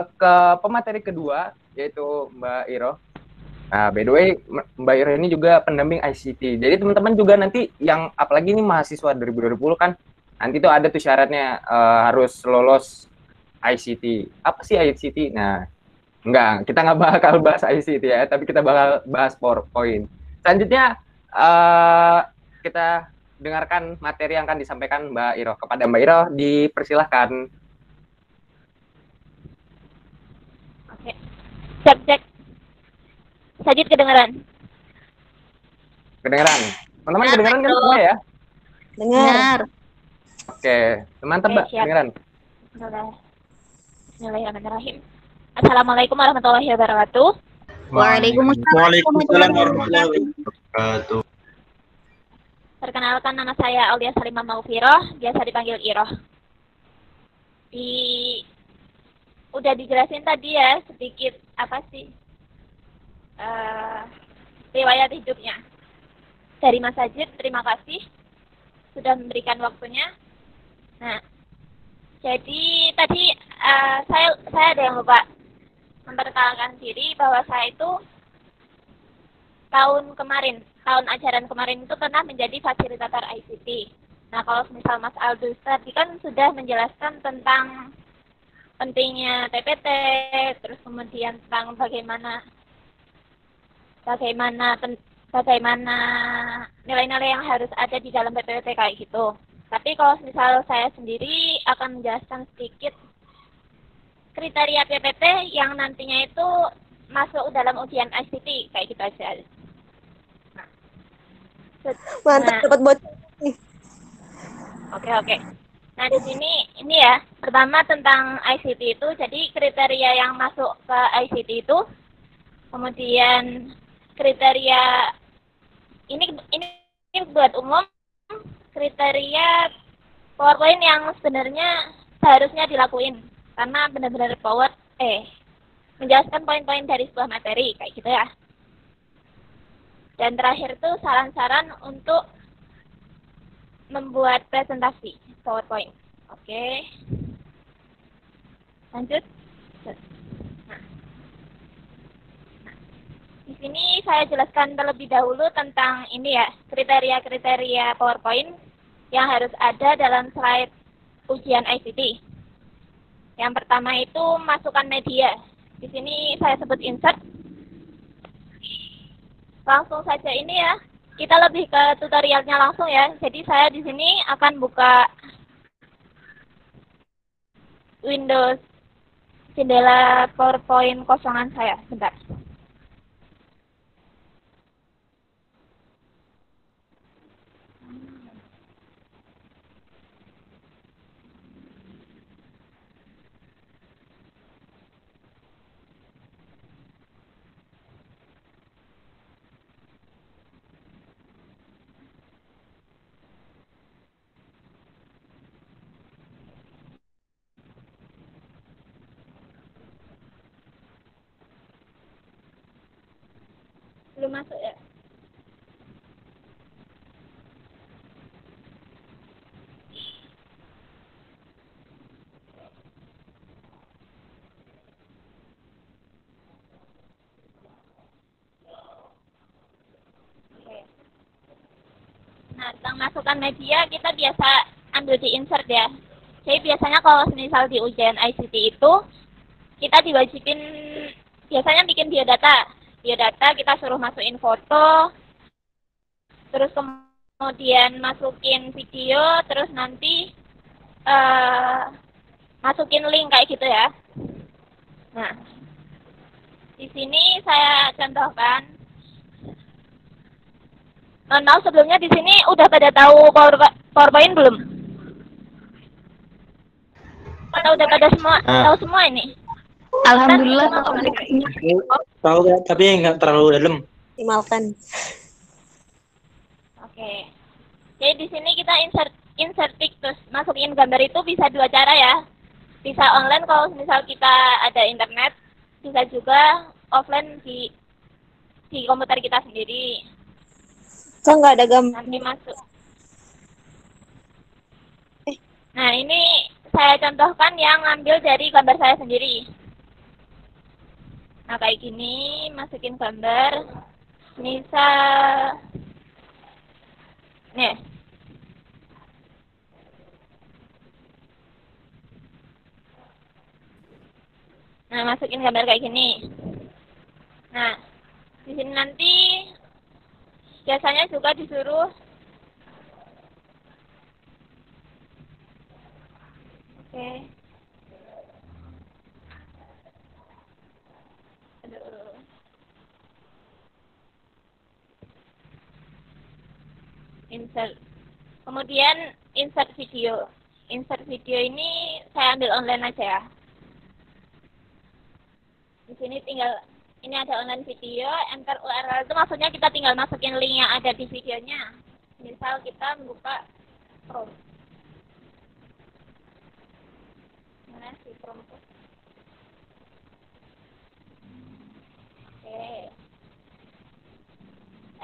Speaker 1: ke pemateri kedua, yaitu Mbak Iroh. Nah, by the way, Mbak Iroh ini juga pendamping ICT. Jadi teman-teman juga nanti yang apalagi ini mahasiswa 2020 kan, nanti tuh ada tuh syaratnya harus lolos ICT. Apa sih ICT? Nah, kita nggak bakal bahas ICT ya, tapi kita bakal bahas PowerPoint. Selanjutnya, kita dengarkan materi yang akan disampaikan Mbak Iroh. Kepada Mbak Iroh, dipersilahkan.
Speaker 4: Oke. Cek. Sajid kedengaran?
Speaker 1: Kedengaran? Teman-teman kedengaran kan semua ya?
Speaker 2: Dengar.
Speaker 1: Oke, mantap Mbak, kedengaran.
Speaker 4: Bismillahirrahmanirrahim. Assalamualaikum warahmatullahi wabarakatuh.
Speaker 2: Waalaikumsalam warahmatullahi
Speaker 3: wabarakatuh.
Speaker 4: Perkenalkan, nama saya Aulia Salimah Maufiroh, biasa dipanggil Iroh. Udah dijelasin tadi ya sedikit apa sih riwayat hidupnya dari Mas Sajid. Terima kasih sudah memberikan waktunya. Nah, jadi tadi saya ada yang lupa memperkenalkan diri bahwa saya itu tahun ajaran kemarin itu pernah menjadi fasilitator ICT. Nah, kalau misal Mas Aldus tadi kan sudah menjelaskan tentang pentingnya PPT, terus kemudian tentang bagaimana nilai-nilai yang harus ada di dalam PPT kayak gitu. Tapi kalau misal saya sendiri akan menjelaskan sedikit kriteria PPT yang nantinya itu masuk dalam ujian ICT kayak gitu aja.
Speaker 2: Mantap, dapat buat nih.
Speaker 4: Oke. Nah, di sini ini ya, pertama tentang ICT itu, jadi kriteria yang masuk ke ICT itu, kemudian kriteria ini buat umum, kriteria PowerPoint yang sebenarnya seharusnya dilakuin karena benar-benar menjelaskan poin-poin dari sebuah materi kayak gitu ya. Dan terakhir tuh saran-saran untuk membuat presentasi PowerPoint. Oke. Lanjut. Nah, di sini saya jelaskan terlebih dahulu tentang ini ya, kriteria-kriteria PowerPoint yang harus ada dalam slide ujian ICT. Yang pertama itu masukkan media. Di sini saya sebut insert. Langsung saja ini ya. Kita lebih ke tutorialnya langsung ya. Jadi saya di sini akan buka Windows jendela PowerPoint kosongan saya. Bentar. Belum masuk ya? Oke. Nah, tentang masukan media kita biasa ambil di insert ya. Jadi biasanya kalau misal di ujian ICT itu kita diwajibin biasanya bikin biodata. Biodata kita suruh masukin foto, terus kemudian masukin video, terus nanti masukin link kayak gitu ya. Nah, di sini saya contohkan. Mohon maaf sebelumnya di sini udah pada tahu PowerPoint belum? Atau udah pada semua tahu semua ini?
Speaker 2: Alhamdulillah.
Speaker 6: Tahu tapi nggak terlalu dalam.
Speaker 2: Optimalkan.
Speaker 4: Oke. Jadi di sini kita insert pic terus masukin gambar itu bisa dua cara ya. Bisa online kalau misal kita ada internet, bisa juga offline di komputer kita sendiri.
Speaker 2: Kok nggak ada gambar?
Speaker 4: Nanti masuk. Nah, ini saya contohkan yang ngambil dari gambar saya sendiri. Nah, kayak gini, masukin gambar. Misal, nih. Nah, masukin gambar kayak gini. Nah, di sini nanti biasanya juga disuruh oke. Aduh. Insert. Kemudian insert video. Insert video ini saya ambil online aja ya. Di sini tinggal ini ada online video, enter URL itu maksudnya kita tinggal masukin link yang ada di videonya. Misal kita membuka Chrome. Mana sih Chrome tuh? Oke.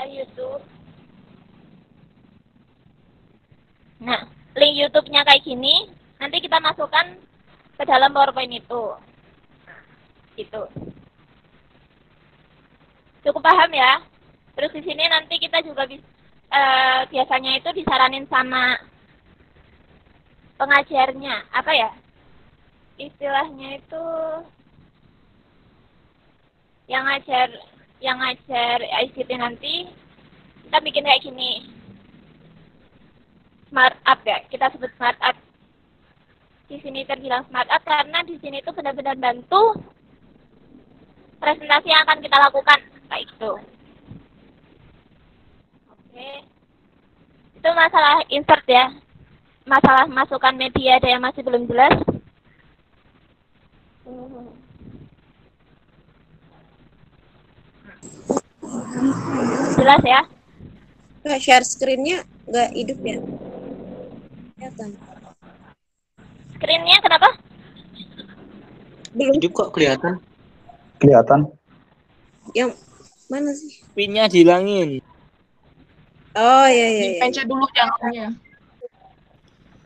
Speaker 4: YouTube. Nah, link YouTube-nya kayak gini, nanti kita masukkan ke dalam PowerPoint itu. Gitu. Cukup paham ya. Terus di sini nanti kita juga biasanya itu disaranin sama pengajarnya. Apa ya? Istilahnya itu yang ngajar ICT nanti kita bikin kayak gini. Smart up ya. Kita sebut smart up. Di sini terbilang smart up karena di sini itu benar-benar bantu presentasi yang akan kita lakukan. Kayak gitu. Oke. Itu masalah insert ya. Masalah masukkan media ada yang masih belum jelas. Jelas ya?
Speaker 2: Nggak share screen-nya nggak hidup ya? Kelihatan.
Speaker 4: Screen-nya kenapa?
Speaker 2: Belum.
Speaker 6: Hidup kok kelihatan.
Speaker 3: Kelihatan.
Speaker 2: Yang mana sih?
Speaker 6: Pinnya dihilangin.
Speaker 2: Oh iya iya.
Speaker 7: Pencet dulu jangannya.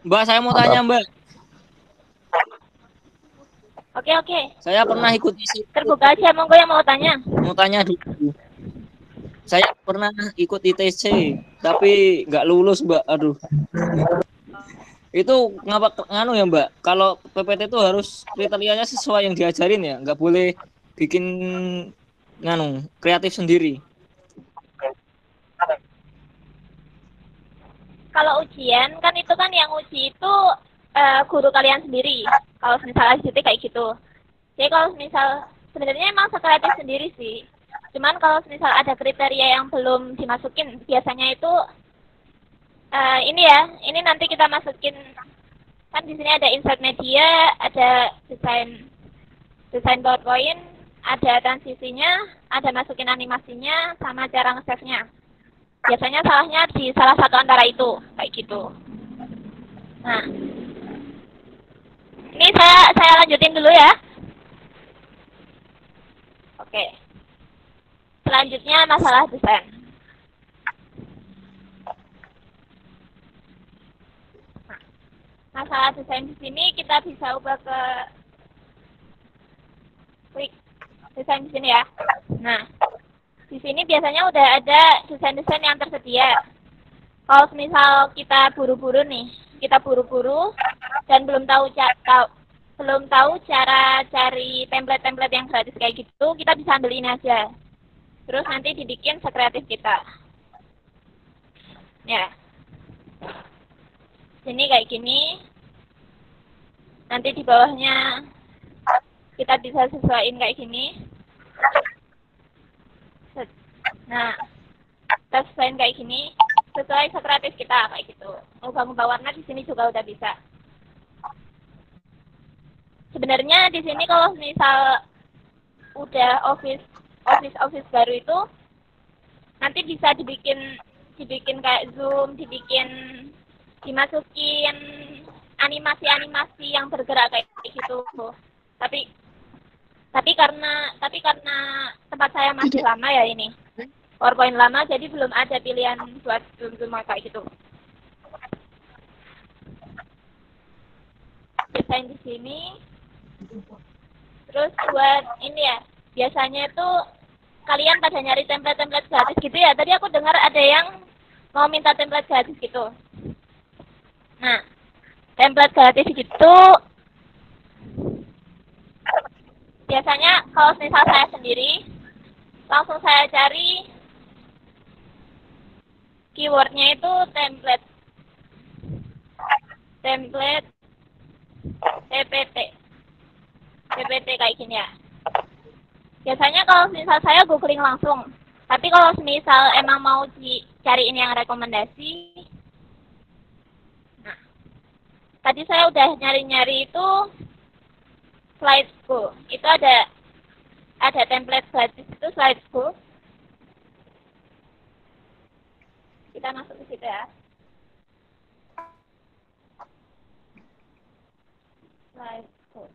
Speaker 6: Mbak, saya mau tanya, Mbak.
Speaker 4: Oke, oke.
Speaker 7: Saya pernah ikut isi,
Speaker 4: Terbuka aja, monggo yang mau tanya.
Speaker 7: mau tanya dulu. Saya pernah ikut ITC, tapi nggak lulus, Mbak. Aduh. Itu ngapa nganu ya, Mbak? Kalau PPT itu harus kriterianya sesuai yang diajarin ya, nggak boleh bikin nganu kreatif sendiri.
Speaker 4: Kalau ujian kan itu kan yang uji itu guru kalian sendiri. Kalau misal ICT kayak gitu. Jadi kalau misal sebenarnya emang sekreatif sendiri sih. Cuman kalau misal ada kriteria yang belum dimasukin, biasanya itu ini ya, ini nanti kita masukin kan di sini ada insert media, ada desain PowerPoint, ada transisinya, ada masukin animasinya, sama cara nge-save-nya. Biasanya salahnya di salah satu antara itu, kayak gitu. Nah, ini saya lanjutin dulu ya. Oke. Selanjutnya masalah desain. Nah, masalah desain di sini kita bisa ubah ke klik desain di sini ya. Nah, di sini biasanya udah ada desain-desain yang tersedia. Kalau misal kita buru-buru nih, dan belum tahu cara cari template-template yang gratis kayak gitu, kita bisa ambil ini aja. Terus nanti dibikin sekreatif kita. Ya. Sini kayak gini. Nanti di bawahnya kita bisa sesuaiin kayak gini. Nah, kita sesuaiin kayak gini, sesuai sekreatif kita kayak gitu. Ubah-ubah warna di sini juga udah bisa. Sebenarnya di sini kalau misal udah office baru itu nanti bisa dibikin kayak Zoom, dimasukin animasi yang bergerak kayak gitu. Tapi karena tempat saya masih lama ya ini. PowerPoint lama, jadi belum ada pilihan buat Zoom kayak gitu. Desain di sini. Terus buat ini ya, biasanya itu kalian pada nyari template-template gratis gitu ya. Tadi aku dengar ada yang mau minta template gratis gitu. Nah, template gratis gitu biasanya kalau misal saya sendiri, langsung saya cari keywordnya itu template PPT kayak gini ya. Biasanya kalau misal saya googling langsung, tapi kalau misal emang mau dicariin yang rekomendasi, nah, tadi saya udah nyari-nyari itu Slideshow. Itu ada template gratis itu Slideshow. Kita masuk ke situ ya. Slideshow.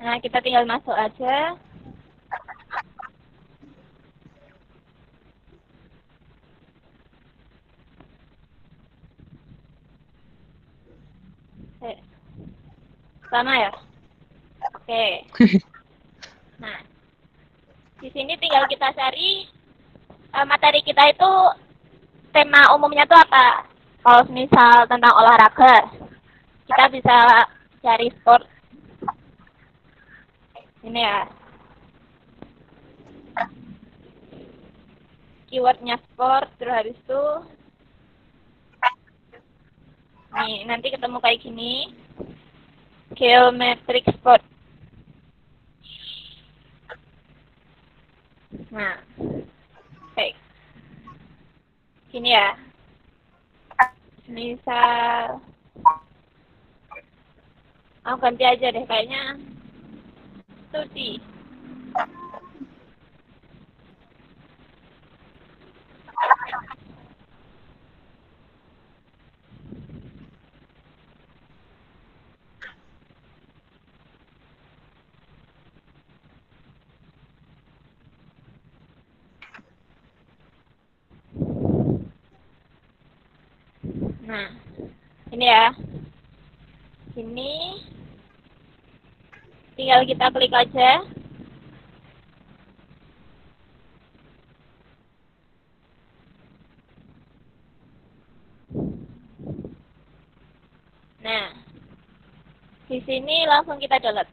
Speaker 4: Nah, kita tinggal masuk aja. Sama ya? Oke. Nah, di sini tinggal kita cari materi kita itu tema umumnya itu apa. Kalau misal tentang olahraga, kita bisa cari sport. Ini ya. Keywordnya sport, terus habis itu nih, nanti ketemu kayak gini. Geometric sport. Nah, baik. Gini ya. Misal, aku ganti aja deh, kayaknya studi. Nah, ini ya. Sini. Tinggal kita klik aja. Nah, di sini langsung kita download.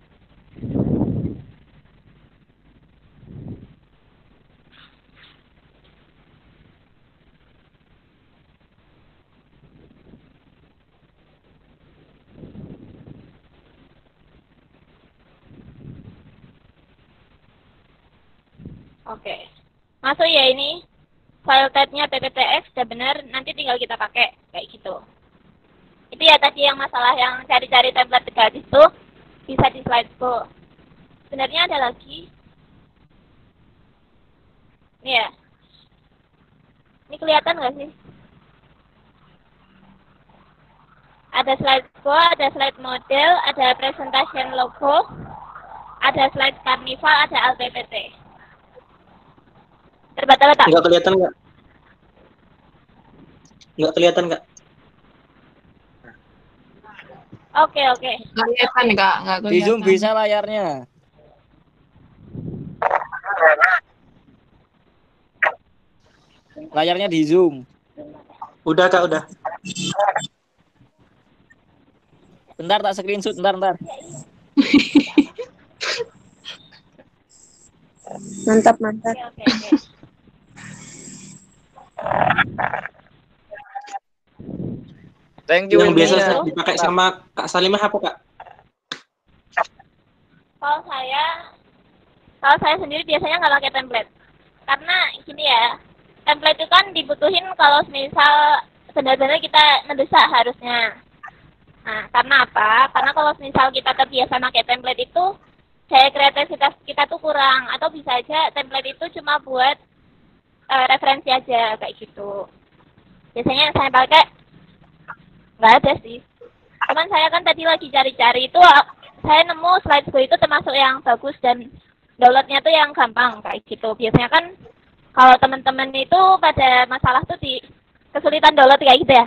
Speaker 4: Oke, masuk ya ini. File type-nya PPTX sudah benar, nanti tinggal kita pakai kayak gitu. Itu ya tadi yang masalah yang cari-cari template gratis itu bisa di Slideshow. Sebenarnya ada lagi. Ini ya. Ini kelihatan nggak sih? Ada Slideshow, ada slide model, ada presentation logo, ada slide carnival, ada LPPT. Terbata-bata.
Speaker 6: Nggak kelihatan nggak? Nggak kelihatan nggak?
Speaker 4: Oke.
Speaker 8: Nggak kelihatan, nggak
Speaker 7: Di zoom
Speaker 8: kelihatan.
Speaker 7: bisa layarnya. Layarnya di zoom.
Speaker 6: Udah Kak, udah.
Speaker 7: Bentar tak screenshot, bentar.
Speaker 2: Mantap.
Speaker 4: Oke.
Speaker 7: Thank you.
Speaker 6: Yang biasa
Speaker 7: Nia.
Speaker 6: dipakai sama Kak Salimah apa Kak?
Speaker 4: Kalau saya sendiri biasanya nggak pakai template. Karena gini ya, template itu kan dibutuhin kalau misal benar-benar kita mendesak harusnya. Nah, karena apa? Karena kalau misal kita terbiasa pakai template itu, daya kreativitas kita tuh kurang. Atau bisa aja template itu cuma buat referensi aja, kayak gitu. Biasanya yang saya pakai, nggak ada sih. Cuman saya kan tadi lagi cari-cari itu, saya nemu Slideshow itu termasuk yang bagus dan downloadnya tuh yang gampang, kayak gitu. Biasanya kan kalau teman-teman itu pada masalah tuh di kesulitan download kayak gitu ya.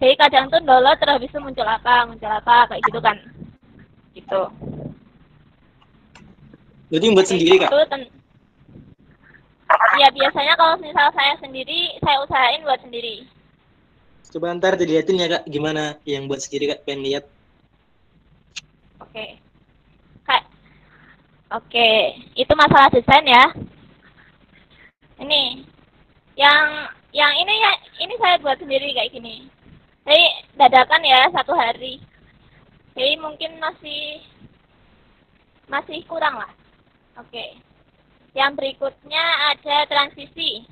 Speaker 4: Jadi kadang tuh download terus habis itu muncul apa kayak gitu kan. Gitu.
Speaker 6: Jadi buat sendiri Kak?
Speaker 4: Ya biasanya kalau misal saya sendiri, saya usahain buat sendiri.
Speaker 6: Coba ntar dilihatin ya Kak, gimana yang buat sendiri Kak, pengen lihat.
Speaker 4: Oke. Oke, itu masalah desain ya. Ini yang ini saya buat sendiri kayak gini. Jadi dadakan ya 1 hari. Jadi mungkin masih kurang lah. Oke. Yang berikutnya ada transisi.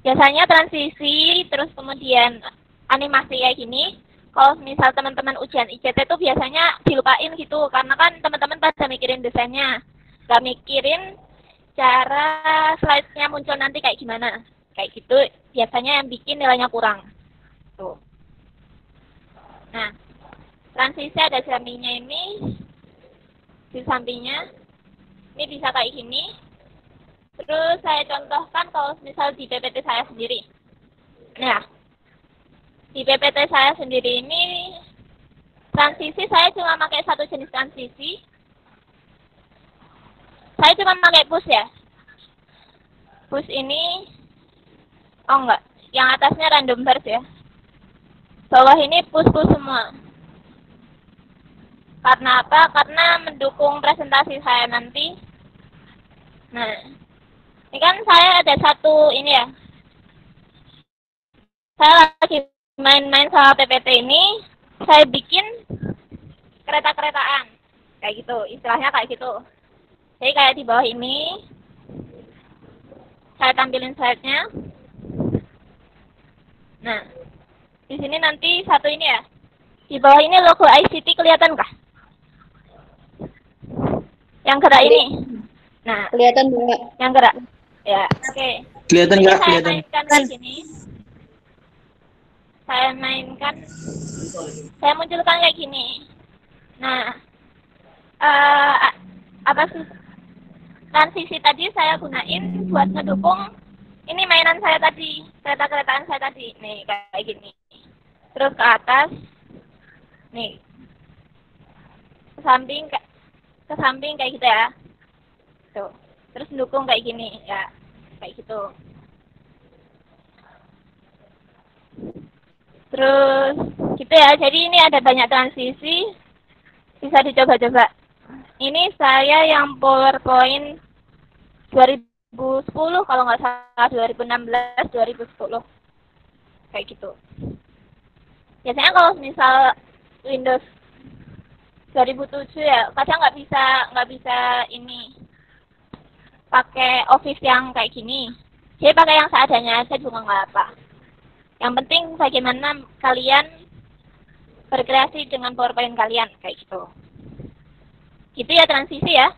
Speaker 4: Biasanya transisi terus kemudian animasi kayak gini. Kalau misal teman-teman ujian ICT itu biasanya dilupain gitu, karena kan teman-teman pada mikirin desainnya, nggak mikirin cara slide-nya muncul nanti kayak gimana. Kayak gitu, biasanya yang bikin nilainya kurang. Tuh. Nah, transisi ada sampingnya ini, di sampingnya, ini bisa kayak gini. Terus saya contohkan kalau misal di PPT saya sendiri. Nah, di PPT saya sendiri ini transisi saya cuma pakai satu jenis transisi. Saya cuma pakai push ya. Push ini, oh enggak, yang atasnya random burst ya. Bawah ini push semua. Karena apa? Karena mendukung presentasi saya nanti. Nah, ini kan saya ada satu ini ya. Saya lagi main-main sama PPT ini, saya bikin kereta-keretaan. Kayak gitu, istilahnya kayak gitu. Jadi kayak di bawah ini, saya tampilin slide-nya. Nah, di sini nanti satu ini ya. Di bawah ini logo ICT kelihatan kah? Yang gerak ini. Nah,
Speaker 2: Kelihatan enggak?
Speaker 4: yang gerak. Ya, oke.
Speaker 6: Kelihatan
Speaker 4: Ini
Speaker 6: nggak?
Speaker 4: saya
Speaker 6: Kelihatan.
Speaker 4: mainkan kayak gini. Saya mainkan, saya munculkan kayak gini. Nah, apa sih transisi tadi saya gunain buat ngedukung ini mainan saya tadi, kereta-keretaan saya tadi. Nih kayak gini. Terus ke atas, Nih. Ke samping kayak gitu ya. Tuh. Terus mendukung kayak gini ya. Kayak gitu. Terus gitu ya. Jadi ini ada banyak transisi. Bisa dicoba-coba. Ini saya yang PowerPoint 2010 kalau nggak salah, 2016, 2010. Kayak gitu. Biasanya kalau misal Windows 2007 ya, kadang nggak bisa ini pakai Office yang kayak gini. Jadi pakai yang seadanya aja juga nggak apa. Yang penting bagaimana kalian berkreasi dengan PowerPoint kalian kayak gitu. Gitu ya transisi ya.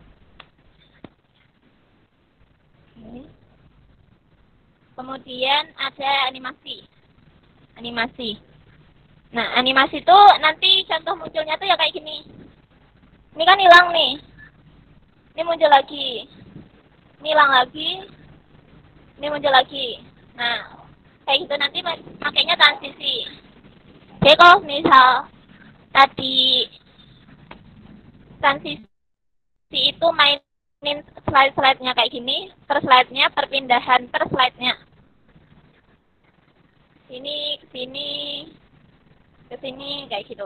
Speaker 4: Kemudian ada animasi. Nah, animasi itu nanti contoh munculnya tuh ya kayak gini. Ini kan hilang nih. Ini muncul lagi. Ini hilang lagi. Ini muncul lagi. Nah, kayak gitu nanti makanya transisi. Jadi kalau misal tadi transisi itu mainin slide-slide-nya kayak gini, per slide-nya, perpindahan per slide-nya. Sini, ke sini, kayak gitu.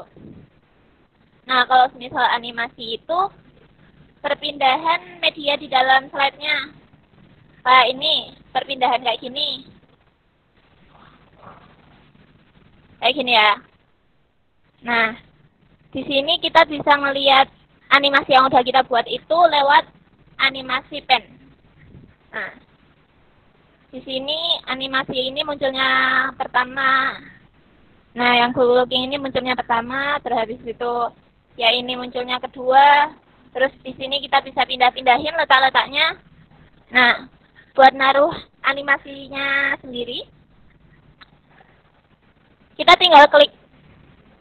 Speaker 4: Nah, kalau misal animasi itu perpindahan media di dalam slide-nya. Kayak ini, perpindahan kayak gini. Kayak gini ya. Nah, di sini kita bisa ngelihat animasi yang udah kita buat itu lewat animasi pen. Nah, di sini animasi ini munculnya pertama. Nah, yang good looking ini munculnya pertama, terus habis itu ya ini munculnya kedua. Terus di sini kita bisa pindah-pindahin letak-letaknya. Nah, buat naruh animasinya sendiri, kita tinggal klik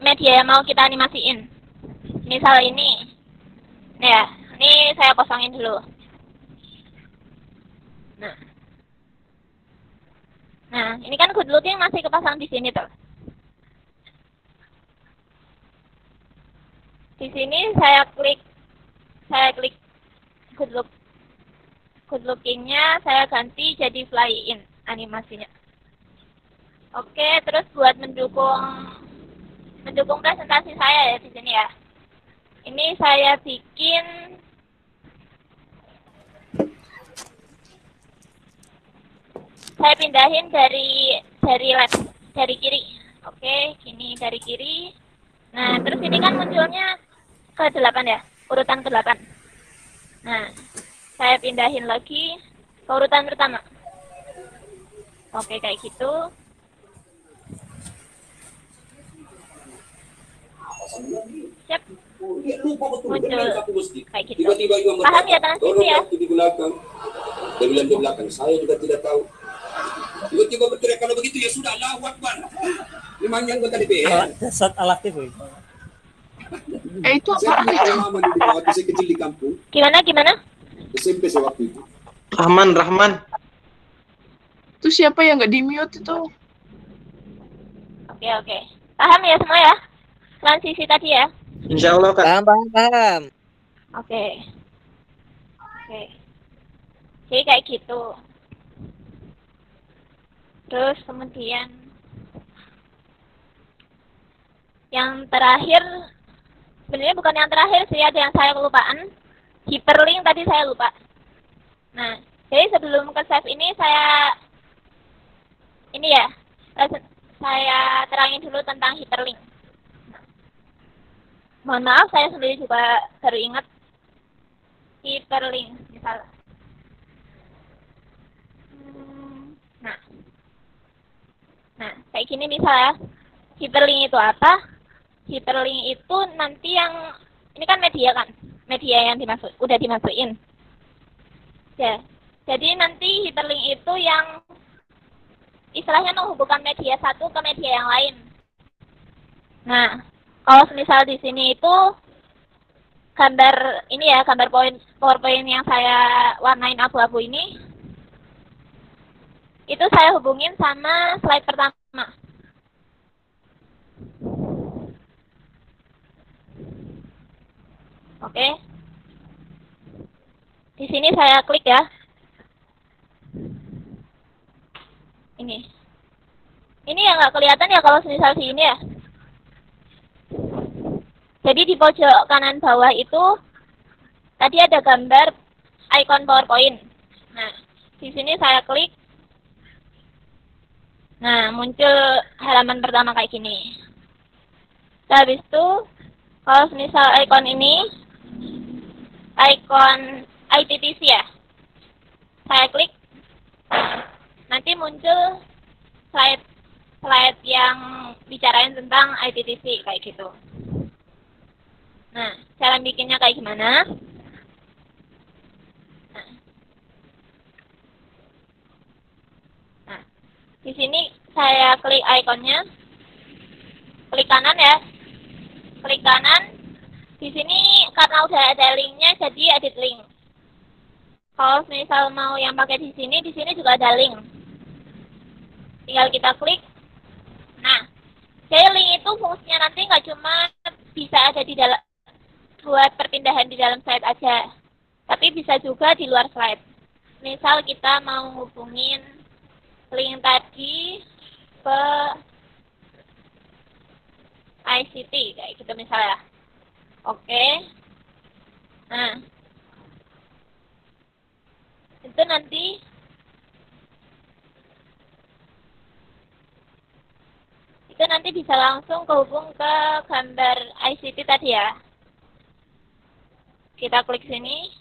Speaker 4: media yang mau kita animasiin. Misal ini. Ya, ini saya kosongin dulu. Nah, ini kan good looking masih kepasang di sini tuh. Di sini saya klik good lookingnya saya ganti jadi fly in animasinya. Oke, terus buat mendukung presentasi saya ya di sini ya. Ini saya bikin saya pindahin dari left, dari kiri. Oke, gini dari kiri. Nah, terus ini kan munculnya ke 8 ya, urutan ke 8. Nah, saya pindahin lagi ke urutan pertama. Oke, kayak gitu. Siap. Muncul kayak gitu. Paham ya transisi ya?
Speaker 8: Di belakang. Dia bilang di belakang, saya juga tidak tahu. Tiba-tiba berteriak kalau begitu ya sudah, Allahu Akbar. Memangnya anggota DPR.
Speaker 7: Dasar alaktif.
Speaker 8: Itu apa? Waktu saya kecil di kampung.
Speaker 4: Gimana?
Speaker 8: SMP saya waktu itu.
Speaker 6: Rahman.
Speaker 9: Itu siapa yang nggak di-mute itu?
Speaker 4: Oke. Paham ya semua ya? Transisi tadi ya?
Speaker 6: Insya Allah, Kak.
Speaker 7: Paham.
Speaker 4: Oke. Jadi kayak gitu. Terus kemudian yang terakhir, sebenarnya bukan yang terakhir sih, ada yang saya kelupaan. Hyperlink tadi saya lupa. Nah, jadi sebelum ke save ini saya terangin dulu tentang hyperlink. Mohon maaf, saya sendiri juga baru ingat hyperlink misalnya. Nah, kayak gini misalnya, hyperlink itu apa? Hyperlink itu nanti yang, ini kan media yang udah dimasukin. Ya, jadi nanti hyperlink itu yang istilahnya menghubungkan media satu ke media yang lain. Nah, kalau misal di sini itu gambar ini ya, gambar PowerPoint yang saya warnain abu-abu ini, itu saya hubungin sama slide pertama. Oke. Di sini saya klik ya. Ini yang nggak kelihatan ya kalau misal di ini ya. Jadi di pojok kanan bawah itu tadi ada gambar icon PowerPoint. Nah, di sini saya klik. Nah, muncul halaman pertama kayak gini. Habis itu, kalau misal icon ini, icon ITTC ya, saya klik. Nanti muncul slide yang bicarain tentang ITTC kayak gitu. Nah, cara bikinnya kayak gimana? Nah, di sini saya klik ikonnya, klik kanan ya, klik kanan. Di sini karena udah ada linknya, jadi edit link. Kalau misal mau yang pakai di sini juga ada link. Tinggal kita klik. Nah, jadi link itu fungsinya nanti nggak cuma bisa ada di dalam buat perpindahan di dalam slide aja, tapi bisa juga di luar slide. Misal kita mau hubungin link tadi ke ICT kayak gitu misalnya. Oke. Nah, itu nanti bisa langsung kehubung ke gambar ICT tadi ya. Kita klik sini.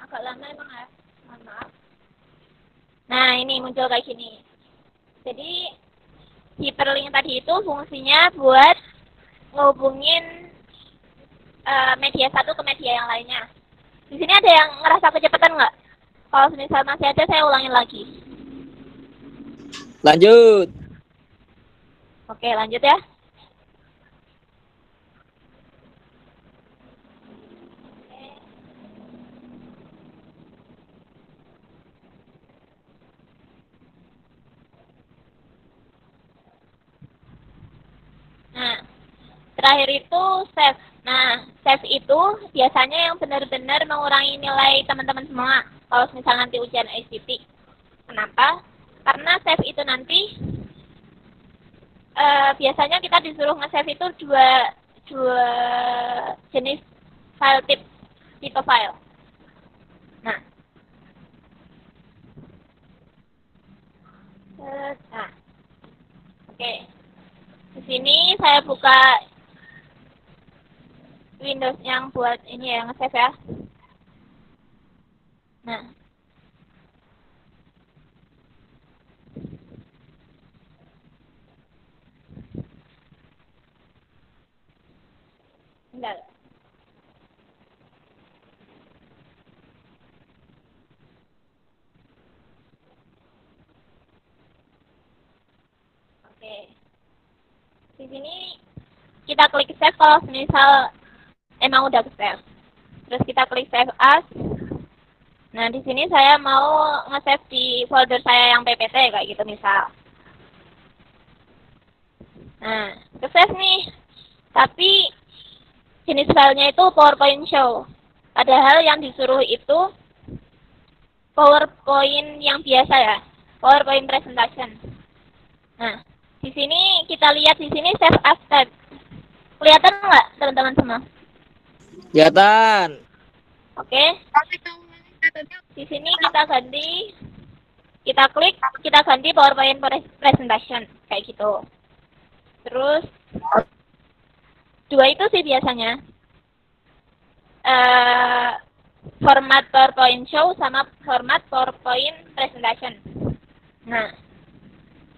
Speaker 4: Agak lama emang ya, mohon maaf. Nah, ini muncul kayak gini. Jadi, hyperlink tadi itu fungsinya buat ngehubungin media satu ke media yang lainnya. Di sini ada yang ngerasa kecepatan nggak? Kalau misal masih ada, saya ulangin lagi.
Speaker 7: Lanjut.
Speaker 4: Oke, lanjut ya. Nah, terakhir itu save. Nah, save itu biasanya yang benar-benar mengurangi nilai teman-teman semua kalau misal nanti ujian ICT. Kenapa? Karena save itu nanti biasanya kita disuruh nge-save itu dua jenis file tipe file. Nah, oke. Di sini saya buka Windows yang buat ini ya, nge-save ya. Nah. Bentar. Oke. Di sini kita klik save kalau misal emang udah save. Terus kita klik save as. Nah, di sini saya mau nge-save di folder saya yang PPT kayak gitu misal. Nah, ke-save nih. Tapi jenis filenya itu PowerPoint show. Padahal yang disuruh itu PowerPoint yang biasa ya. PowerPoint presentation. Nah, di sini kita lihat di sini save as tab. Kelihatan nggak teman-teman semua?
Speaker 7: Kelihatan.
Speaker 4: Oke. Di sini kita klik, kita ganti PowerPoint presentation kayak gitu. Terus dua itu sih biasanya format PowerPoint show sama format PowerPoint presentation. Nah,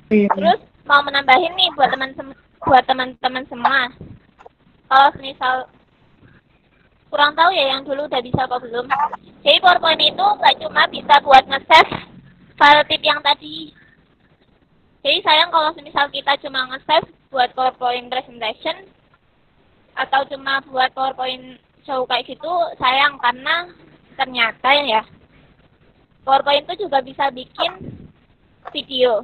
Speaker 4: terus mau menambahin nih buat teman-teman semua. Kalau misal kurang tahu ya yang dulu udah bisa apa belum. Jadi PowerPoint itu nggak cuma bisa buat nge-save file tip yang tadi. Jadi sayang kalau misal kita cuma nge-save buat PowerPoint presentation atau cuma buat PowerPoint show kayak gitu, sayang karena ternyata ya PowerPoint itu juga bisa bikin video.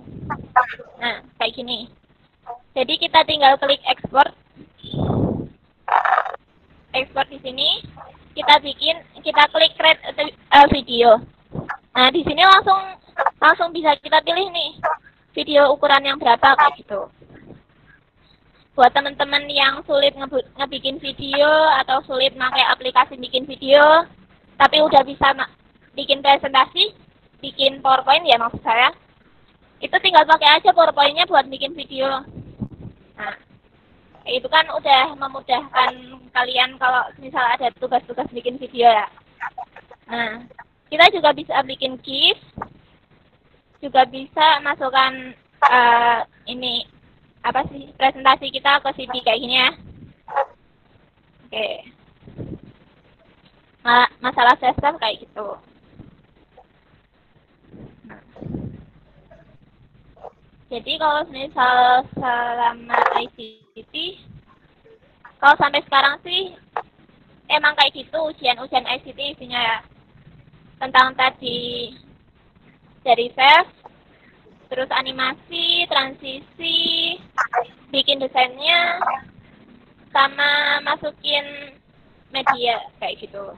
Speaker 4: Nah, kayak gini. Jadi kita tinggal klik export. Export di sini, kita klik create video. Nah, di sini langsung bisa kita pilih nih video ukuran yang berapa kayak gitu. Buat teman-teman yang sulit ngebikin video atau sulit pakai aplikasi bikin video, tapi udah bisa bikin presentasi, bikin PowerPoint ya maksud saya, itu tinggal pakai aja PowerPoint-nya buat bikin video. Nah, itu kan udah memudahkan kalian kalau misal ada tugas-tugas bikin video ya. Nah, kita juga bisa bikin GIF, juga bisa masukkan ini apa sih presentasi kita ke CD kayak gini ya. Oke. Masalah sistem kayak gitu. Nah. Jadi kalau misal selama ICT, kalau sampai sekarang sih emang kayak gitu ujian ICT isinya ya. Tentang tadi dari save, terus animasi, transisi, bikin desainnya, sama masukin media kayak gitu.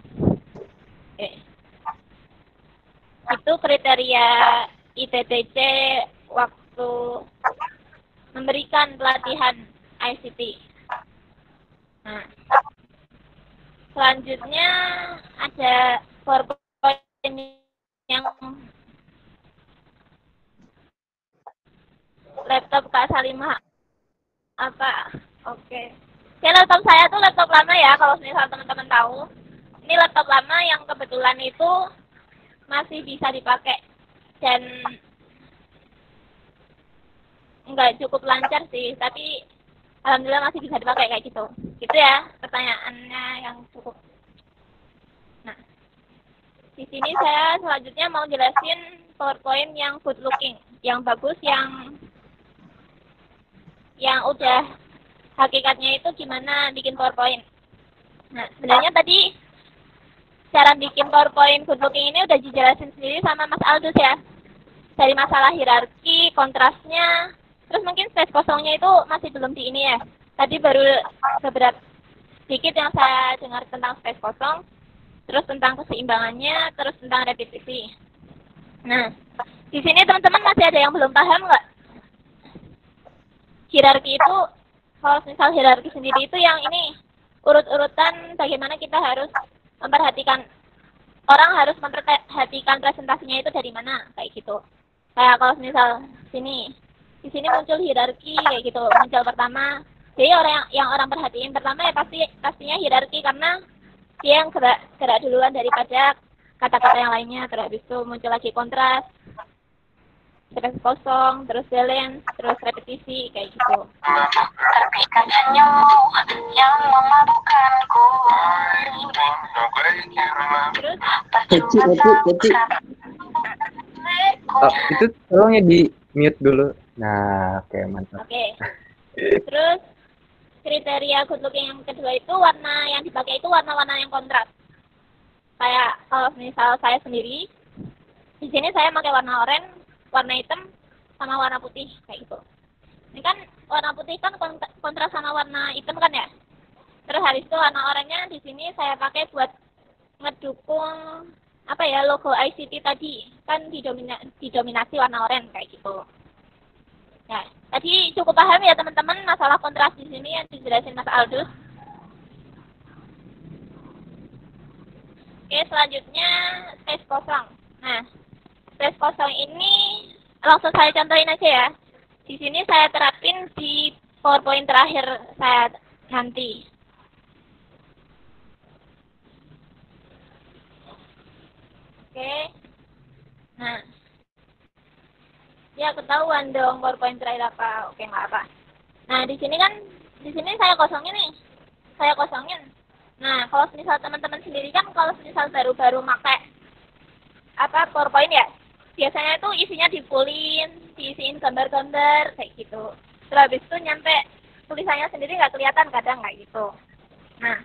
Speaker 4: Oke. Itu kriteria ITTC waktu memberikan pelatihan ICT. Nah, selanjutnya ada PowerPoint yang laptop Kak Salimah apa? Oke. Ya, laptop saya tuh laptop lama ya, kalau misal teman-teman tahu. Ini laptop lama yang kebetulan itu masih bisa dipakai dan nggak cukup lancar sih, tapi alhamdulillah masih bisa dipakai kayak gitu. Gitu ya pertanyaannya yang cukup. Nah, di sini saya selanjutnya mau jelasin PowerPoint yang good looking, yang bagus, yang udah hakikatnya itu gimana bikin PowerPoint. Nah, sebenarnya tadi cara bikin PowerPoint good looking ini udah dijelasin sendiri sama Mas Aldus ya. Dari masalah hierarki, kontrasnya, terus mungkin space kosongnya itu masih belum di ini ya. Tadi baru beberapa sedikit yang saya dengar tentang space kosong, terus tentang keseimbangannya, terus tentang repetisi. Nah, di sini teman-teman masih ada yang belum paham nggak? Hierarki itu, kalau misal hierarki sendiri itu yang ini, urut-urutan bagaimana kita harus memperhatikan, orang harus memperhatikan presentasinya itu dari mana, kayak gitu. Kayak kalau misal di sini muncul hierarki kayak gitu, muncul pertama. Jadi orang perhatiin pertama ya pastinya hierarki, karena dia yang gerak duluan daripada kata-kata yang lainnya. Terus habis itu muncul lagi kontras, space kosong, terus balance, terus repetisi kayak gitu.
Speaker 10: Terbitkan senyum yang memabukkanku. Terus
Speaker 1: itu tolong ya di mute dulu. Nah, oke, mantap.
Speaker 4: Oke. Terus kriteria good looking yang kedua itu warna yang dipakai itu warna-warna yang kontras. Kayak kalau misal saya sendiri, di sini saya pakai warna oranye, warna hitam, sama warna putih kayak gitu. Ini kan warna putih kan kontras sama warna hitam kan ya. Terus habis itu warna oranye di sini saya pakai buat ngedukung logo ICT tadi kan didominasi warna oranye kayak gitu. Nah, tadi cukup paham ya teman-teman masalah kontras di sini yang dijelasin Mas Aldus. Oke, selanjutnya space kosong. Nah, space kosong ini langsung saya contohin aja ya. Di sini saya terapin di PowerPoint terakhir saya nanti. Oke. Nah, ya ketahuan dong PowerPoint terakhir apa. Oke, nggak apa. Nah, di sini saya kosongin nih. Saya kosongin. Nah, kalau misal teman-teman sendiri kan kalau misal baru-baru pakai PowerPoint ya, biasanya itu isinya dipulin, diisiin gambar-gambar kayak gitu. Terus habis itu nyampe tulisannya sendiri nggak kelihatan kadang kayak gitu. Nah,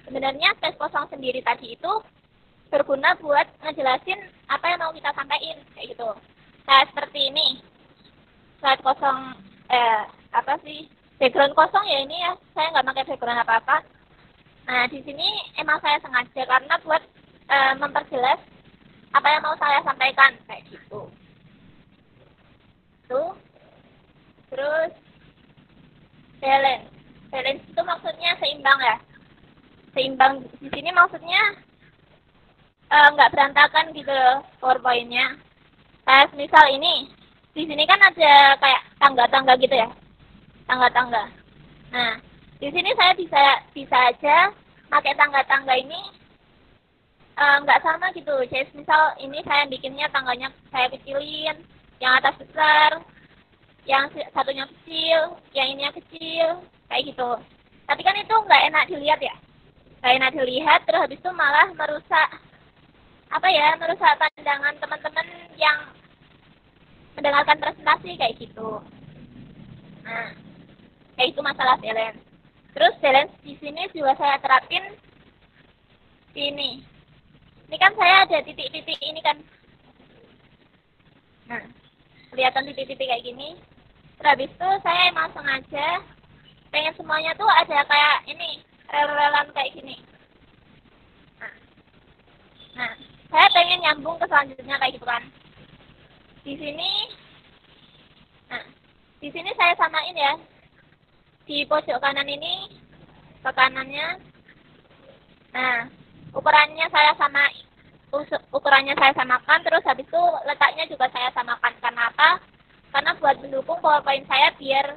Speaker 4: sebenarnya space kosong sendiri tadi itu berguna buat ngejelasin apa yang mau kita sampaikan kayak gitu. Nah, seperti ini. Slide kosong background kosong ya ini ya. Saya nggak pakai background apa-apa. Nah, di sini emang saya sengaja karena buat memperjelas apa yang mau saya sampaikan kayak gitu. Tuh. Terus balance. Balance itu maksudnya seimbang ya. Seimbang di sini maksudnya nggak berantakan gitu PowerPoint-nya. Misal ini, di sini kan ada kayak tangga-tangga gitu ya, tangga-tangga. Nah, di sini saya bisa aja pakai tangga-tangga ini nggak sama gitu. Jadi misal ini saya bikinnya tangganya saya kecilin, yang atas besar, yang satunya kecil, yang ininya kecil, kayak gitu. Tapi kan itu nggak enak dilihat ya, nggak enak dilihat. Terus habis itu malah merusak pandangan teman-teman yang mendengarkan presentasi kayak gitu. Nah, kayak itu masalah balance. Terus balance di sini juga saya terapin di ini. Ini kan saya ada titik-titik ini kan. Nah, kelihatan titik-titik kayak gini. Terus habis itu saya emang sengaja pengen semuanya tuh ada kayak ini, rel-relan kayak gini. Nah, saya pengen nyambung ke selanjutnya kayak gitu kan. Di sini saya samain ya. Di pojok kanan ini ke kanannya. Nah, ukurannya saya samakan, terus habis itu letaknya juga saya samakan. Karena apa? Karena buat mendukung PowerPoint saya biar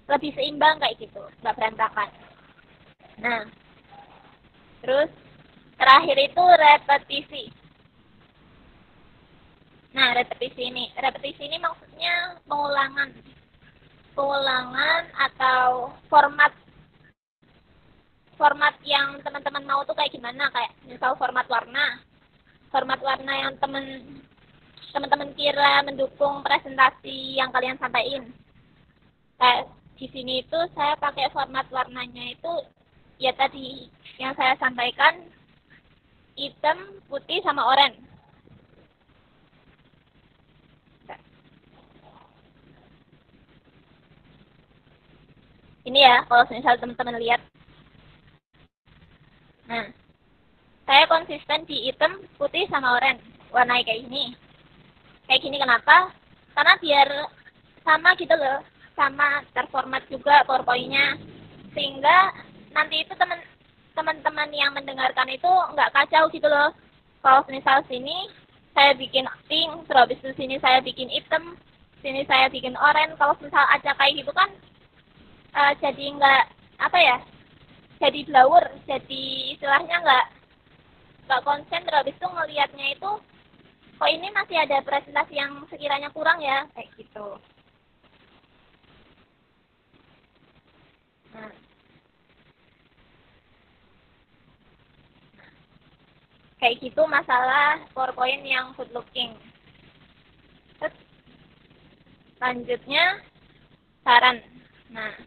Speaker 4: lebih seimbang kayak gitu, nggak berantakan. Nah, terus terakhir itu repetisi. Nah, repetisi ini maksudnya pengulangan atau format yang teman-teman mau tuh kayak gimana, kayak misal format warna yang teman-teman kira mendukung presentasi yang kalian sampaikan. Kayak di sini itu saya pakai format warnanya itu ya tadi yang saya sampaikan, hitam, putih, sama oranye. Ini ya, kalau misal teman-teman lihat. Nah, saya konsisten di hitam, putih, sama oranye. Warnanya kayak gini. Kayak gini kenapa? Karena biar sama gitu loh. Sama terformat juga PowerPoint-nya. Sehingga nanti itu teman-teman yang mendengarkan itu nggak kacau gitu loh. Kalau misal sini saya bikin pink, terus habis itu sini saya bikin hitam, sini saya bikin oranye. Kalau misal acak kayak gitu kan jadi nggak jadi blur, jadi istilahnya nggak konsen. Terus habis itu ngelihatnya itu kok ini masih ada presentasi yang sekiranya kurang ya kayak gitu. Nah, kayak gitu masalah PowerPoint yang good looking. Terus lanjutnya saran. Nah,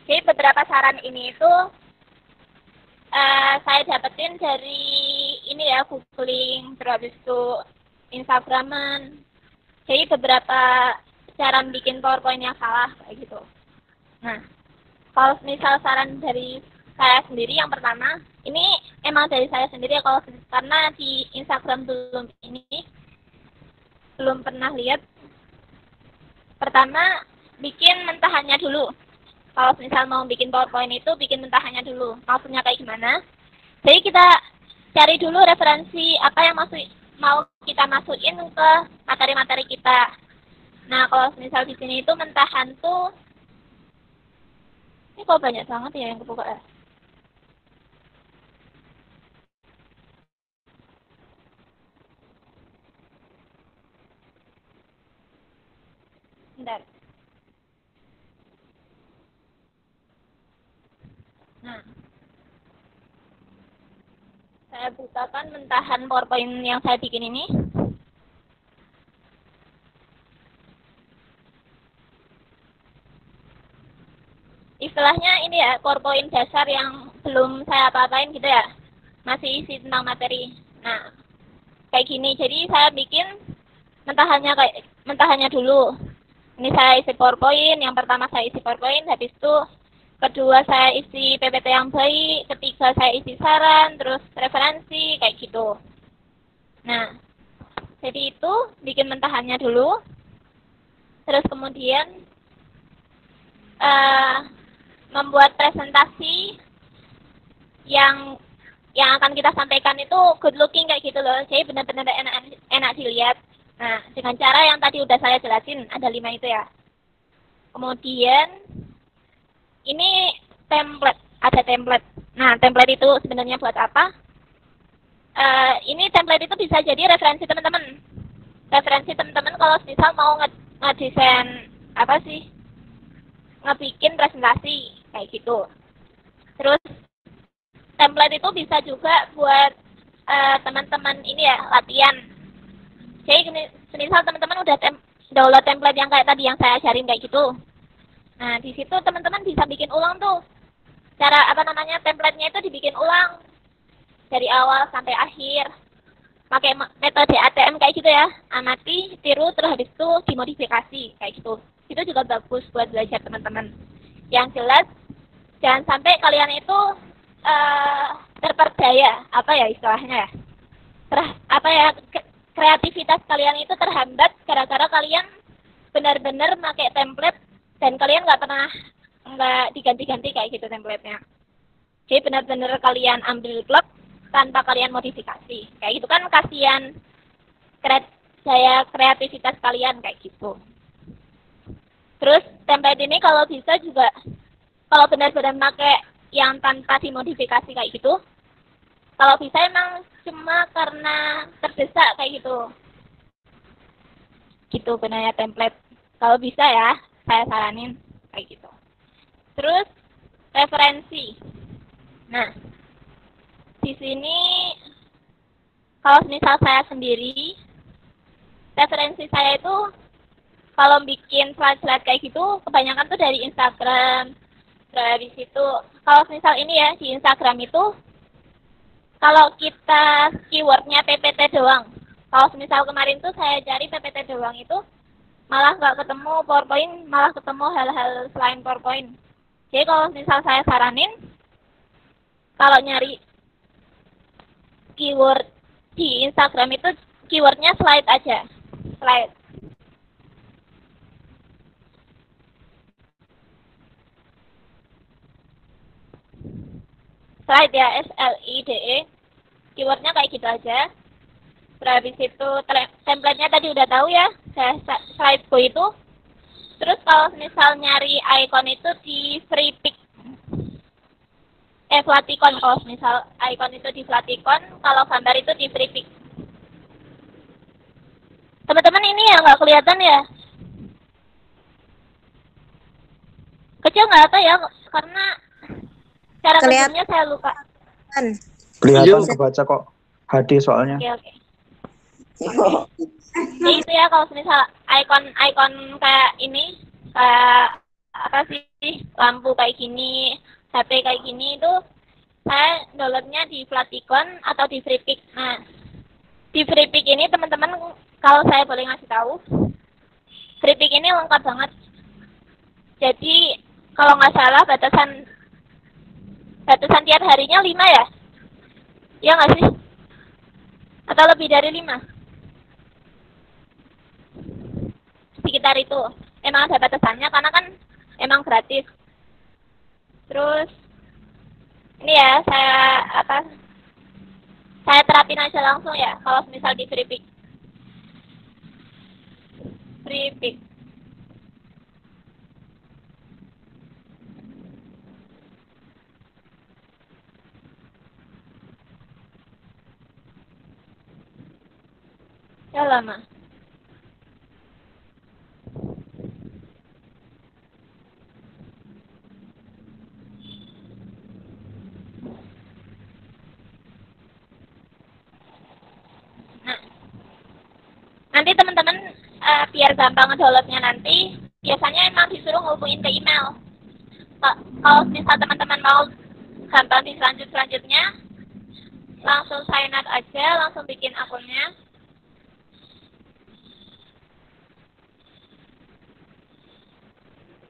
Speaker 4: jadi beberapa saran ini itu saya dapetin dari ini ya, googling, terus habis itu Instagraman. Jadi beberapa cara bikin PowerPoint yang salah kayak gitu. Nah, kalau misal saran dari saya sendiri, yang pertama, ini emang dari saya sendiri ya, karena di Instagram belum pernah lihat. Pertama, bikin mentahannya dulu. Kalau misal mau bikin PowerPoint itu bikin mentahannya dulu. Maksudnya kayak gimana? Jadi kita cari dulu referensi apa yang mau kita masukin ke materi-materi kita. Nah, kalau misal di sini itu mentahan tuh, ini kok banyak banget ya yang kebuka ya? Bentar. Nah, saya bukakan mentahan PowerPoint yang saya bikin ini. istilahnya ini ya, PowerPoint dasar yang belum saya apa-apain gitu ya. Masih isi tentang materi. Nah, kayak gini. Jadi saya bikin mentahannya dulu. Ini saya isi PowerPoint, yang pertama saya isi PowerPoint, habis itu kedua saya isi PPT yang baik, ketiga saya isi saran, terus referensi, kayak gitu. Nah, jadi itu bikin mentahannya dulu. Terus kemudian membuat presentasi yang akan kita sampaikan itu good looking kayak gitu loh. Jadi benar-benar enak dilihat. Nah, dengan cara yang tadi udah saya jelasin, ada 5 itu ya. Kemudian ini template, ada template. Nah, template itu sebenarnya buat apa? Ini template itu bisa jadi referensi teman-teman. Referensi teman-teman kalau misal mau ngedesain apa sih? Ngebikin presentasi kayak gitu. Terus template itu bisa juga buat teman-teman ini ya, latihan. Jadi misal teman-teman udah download template yang kayak tadi yang saya ajarin kayak gitu. Nah, di situ teman-teman bisa bikin ulang tuh. Cara template-nya itu dibikin ulang dari awal sampai akhir. Pakai metode ATM kayak gitu ya. Amati, tiru, terus habis itu dimodifikasi kayak gitu. Itu juga bagus buat belajar teman-teman. Yang jelas jangan sampai kalian itu terperdaya, apa ya istilahnya ya? Kreativitas kalian itu terhambat gara-gara kalian benar-benar pakai template dan kalian nggak diganti-ganti kayak gitu template-nya. Jadi benar-benar kalian ambil blok tanpa kalian modifikasi. Kayak gitu kan kasihan daya kreativitas kalian kayak gitu. Terus template ini kalau bisa juga kalau benar-benar pakai yang tanpa dimodifikasi kayak gitu. Kalau bisa emang cuma karena terdesak kayak gitu. Gitu benarnya template. Kalau bisa ya, saya saranin kayak gitu. Terus referensi. Nah, di sini kalau misal saya sendiri, referensi saya itu kalau bikin slide-slide kayak gitu, kebanyakan tuh dari Instagram. Terus habis itu, kalau misal ini ya, di Instagram itu, kalau kita keywordnya PPT doang. Kalau misal kemarin tuh saya cari PPT doang itu, malah nggak ketemu PowerPoint, malah ketemu hal-hal selain PowerPoint. Jadi kalau misal saya saranin, kalau nyari keyword di Instagram itu, keywordnya slide aja. Slide. Slide ya, SLIDE. Keywordnya kayak gitu aja. Terus habis itu template-nya tadi udah tahu ya, slideshow itu. Terus kalau misal nyari icon itu di Freepik. Flaticon, kalau misal icon itu di Flaticon, kalau gambar itu di Freepik. Teman-teman ini ya nggak kelihatan ya? Kecil nggak apa ya? Karena cara kerjanya saya lupa.
Speaker 11: Kelihatan kebaca kok. HD soalnya.
Speaker 4: Oke. Jadi itu ya kalau misal icon kayak ini, kayak apa sih, lampu kayak gini, HP kayak gini itu saya downloadnya di Flaticon atau di Freepik. Nah, di Freepik ini teman-teman kalau saya boleh ngasih tahu, Freepik ini lengkap banget. Jadi kalau nggak salah batasan tiap harinya 5 ya? Ya nggak sih? Atau lebih dari 5? Sekitar itu. Emang ada batasannya karena kan emang gratis. Terus ini ya saya terapin aja langsung ya kalau misal di Freepik. Ya lama. Nah, nanti teman-teman biar gampang ngedownloadnya nanti, biasanya emang disuruh ngubungin ke email. Kalau misal teman-teman mau gampang di selanjutnya, langsung sign up aja, langsung bikin akunnya.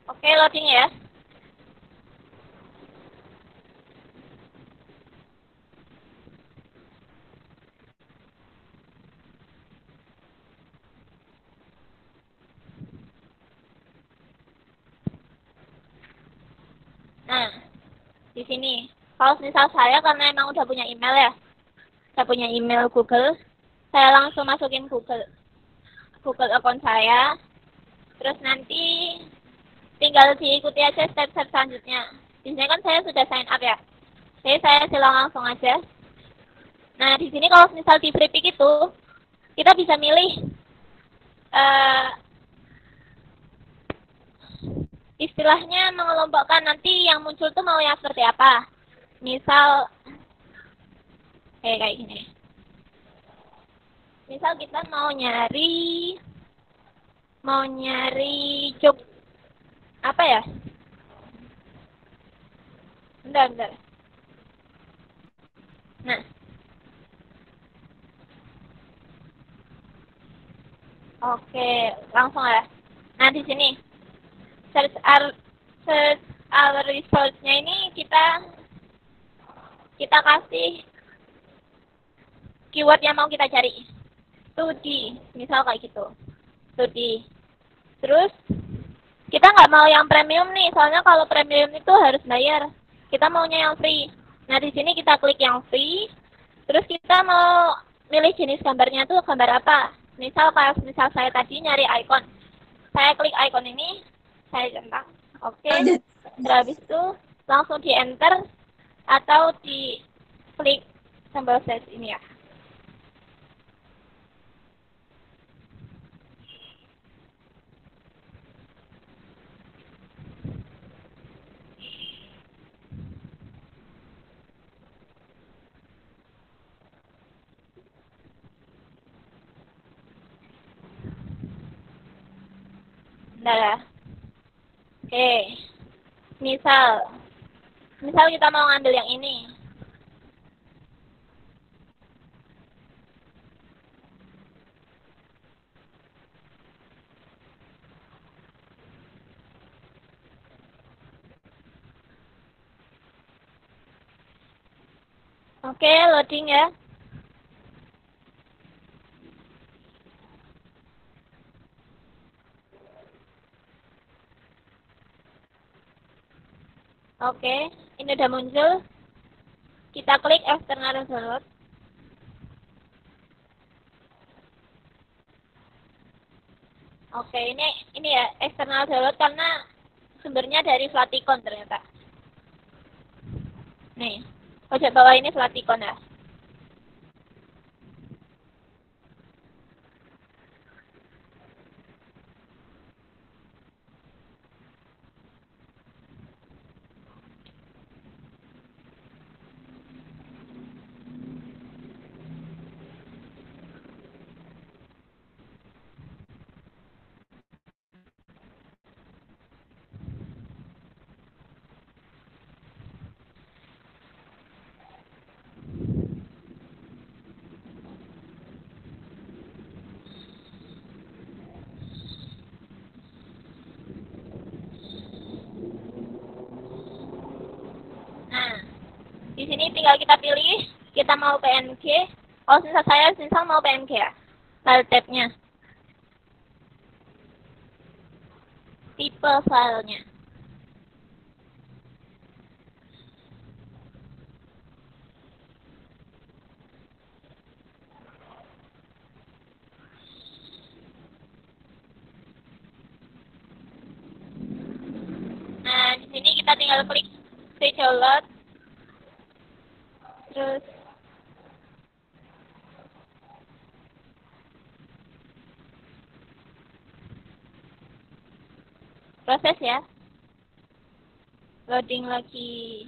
Speaker 4: Oke, loading ya. Nah, di sini. Kalau misal saya karena emang udah punya email ya, saya punya email Google, saya langsung masukin Google account saya. Terus nanti tinggal diikuti aja step-step selanjutnya. Di sini kan saya sudah sign up ya. Jadi saya silang langsung aja. Nah, di sini kalau misal di free pick itu, kita bisa milih istilahnya mengelompokkan nanti yang muncul tuh mau yang seperti apa. Misal kayak gini. Misal kita mau nyari job apa ya? Bentar. Nah. Oke, langsung ya. Nah, di sini search our results-nya ini kita kasih keyword yang mau kita cari. Studi, misal kayak gitu. Studi. Terus kita nggak mau yang premium nih, soalnya kalau premium itu harus bayar. Kita maunya yang free. Nah, di sini kita klik yang free. Terus kita mau milih jenis gambarnya tuh gambar apa. Misal saya tadi nyari icon. Saya klik icon ini, saya centang. Oke. Habis itu langsung di enter atau di klik tombol search ini ya. Bentar. Oke. Misal kita mau ngambil yang ini. Oke, loading ya. Oke, ini udah muncul. Kita klik external download. Oke, ini ya external download karena sumbernya dari Flaticon ternyata. Nih, pojok bawah ini Flaticon ya. Di sini tinggal kita pilih, kita mau PNG. Oh, saya mau PNG ya. File tab-nya. Tipe filenya. Nah, di sini kita tinggal klik free download. Terus proses ya. Loading lagi.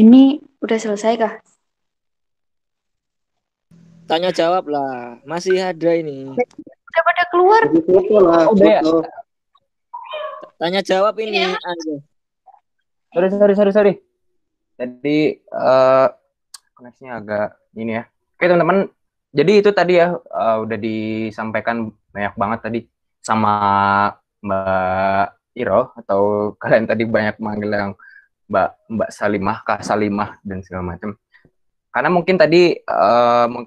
Speaker 12: Ini udah selesai kah?
Speaker 7: Tanya jawab lah, masih ada ini.
Speaker 12: Udah pada keluar.
Speaker 3: Foto lah,
Speaker 1: Oh, udah ya?
Speaker 3: foto.
Speaker 7: Tanya jawab ini. Ayo.
Speaker 1: Sorry. Tadi koneksinya agak ini ya. Oke teman-teman, jadi itu tadi ya udah disampaikan banyak banget tadi sama Mbak Iro, atau kalian tadi banyak manggil yang Mbak Salimah, Kak Salimah dan segala macam. Karena mungkin tadi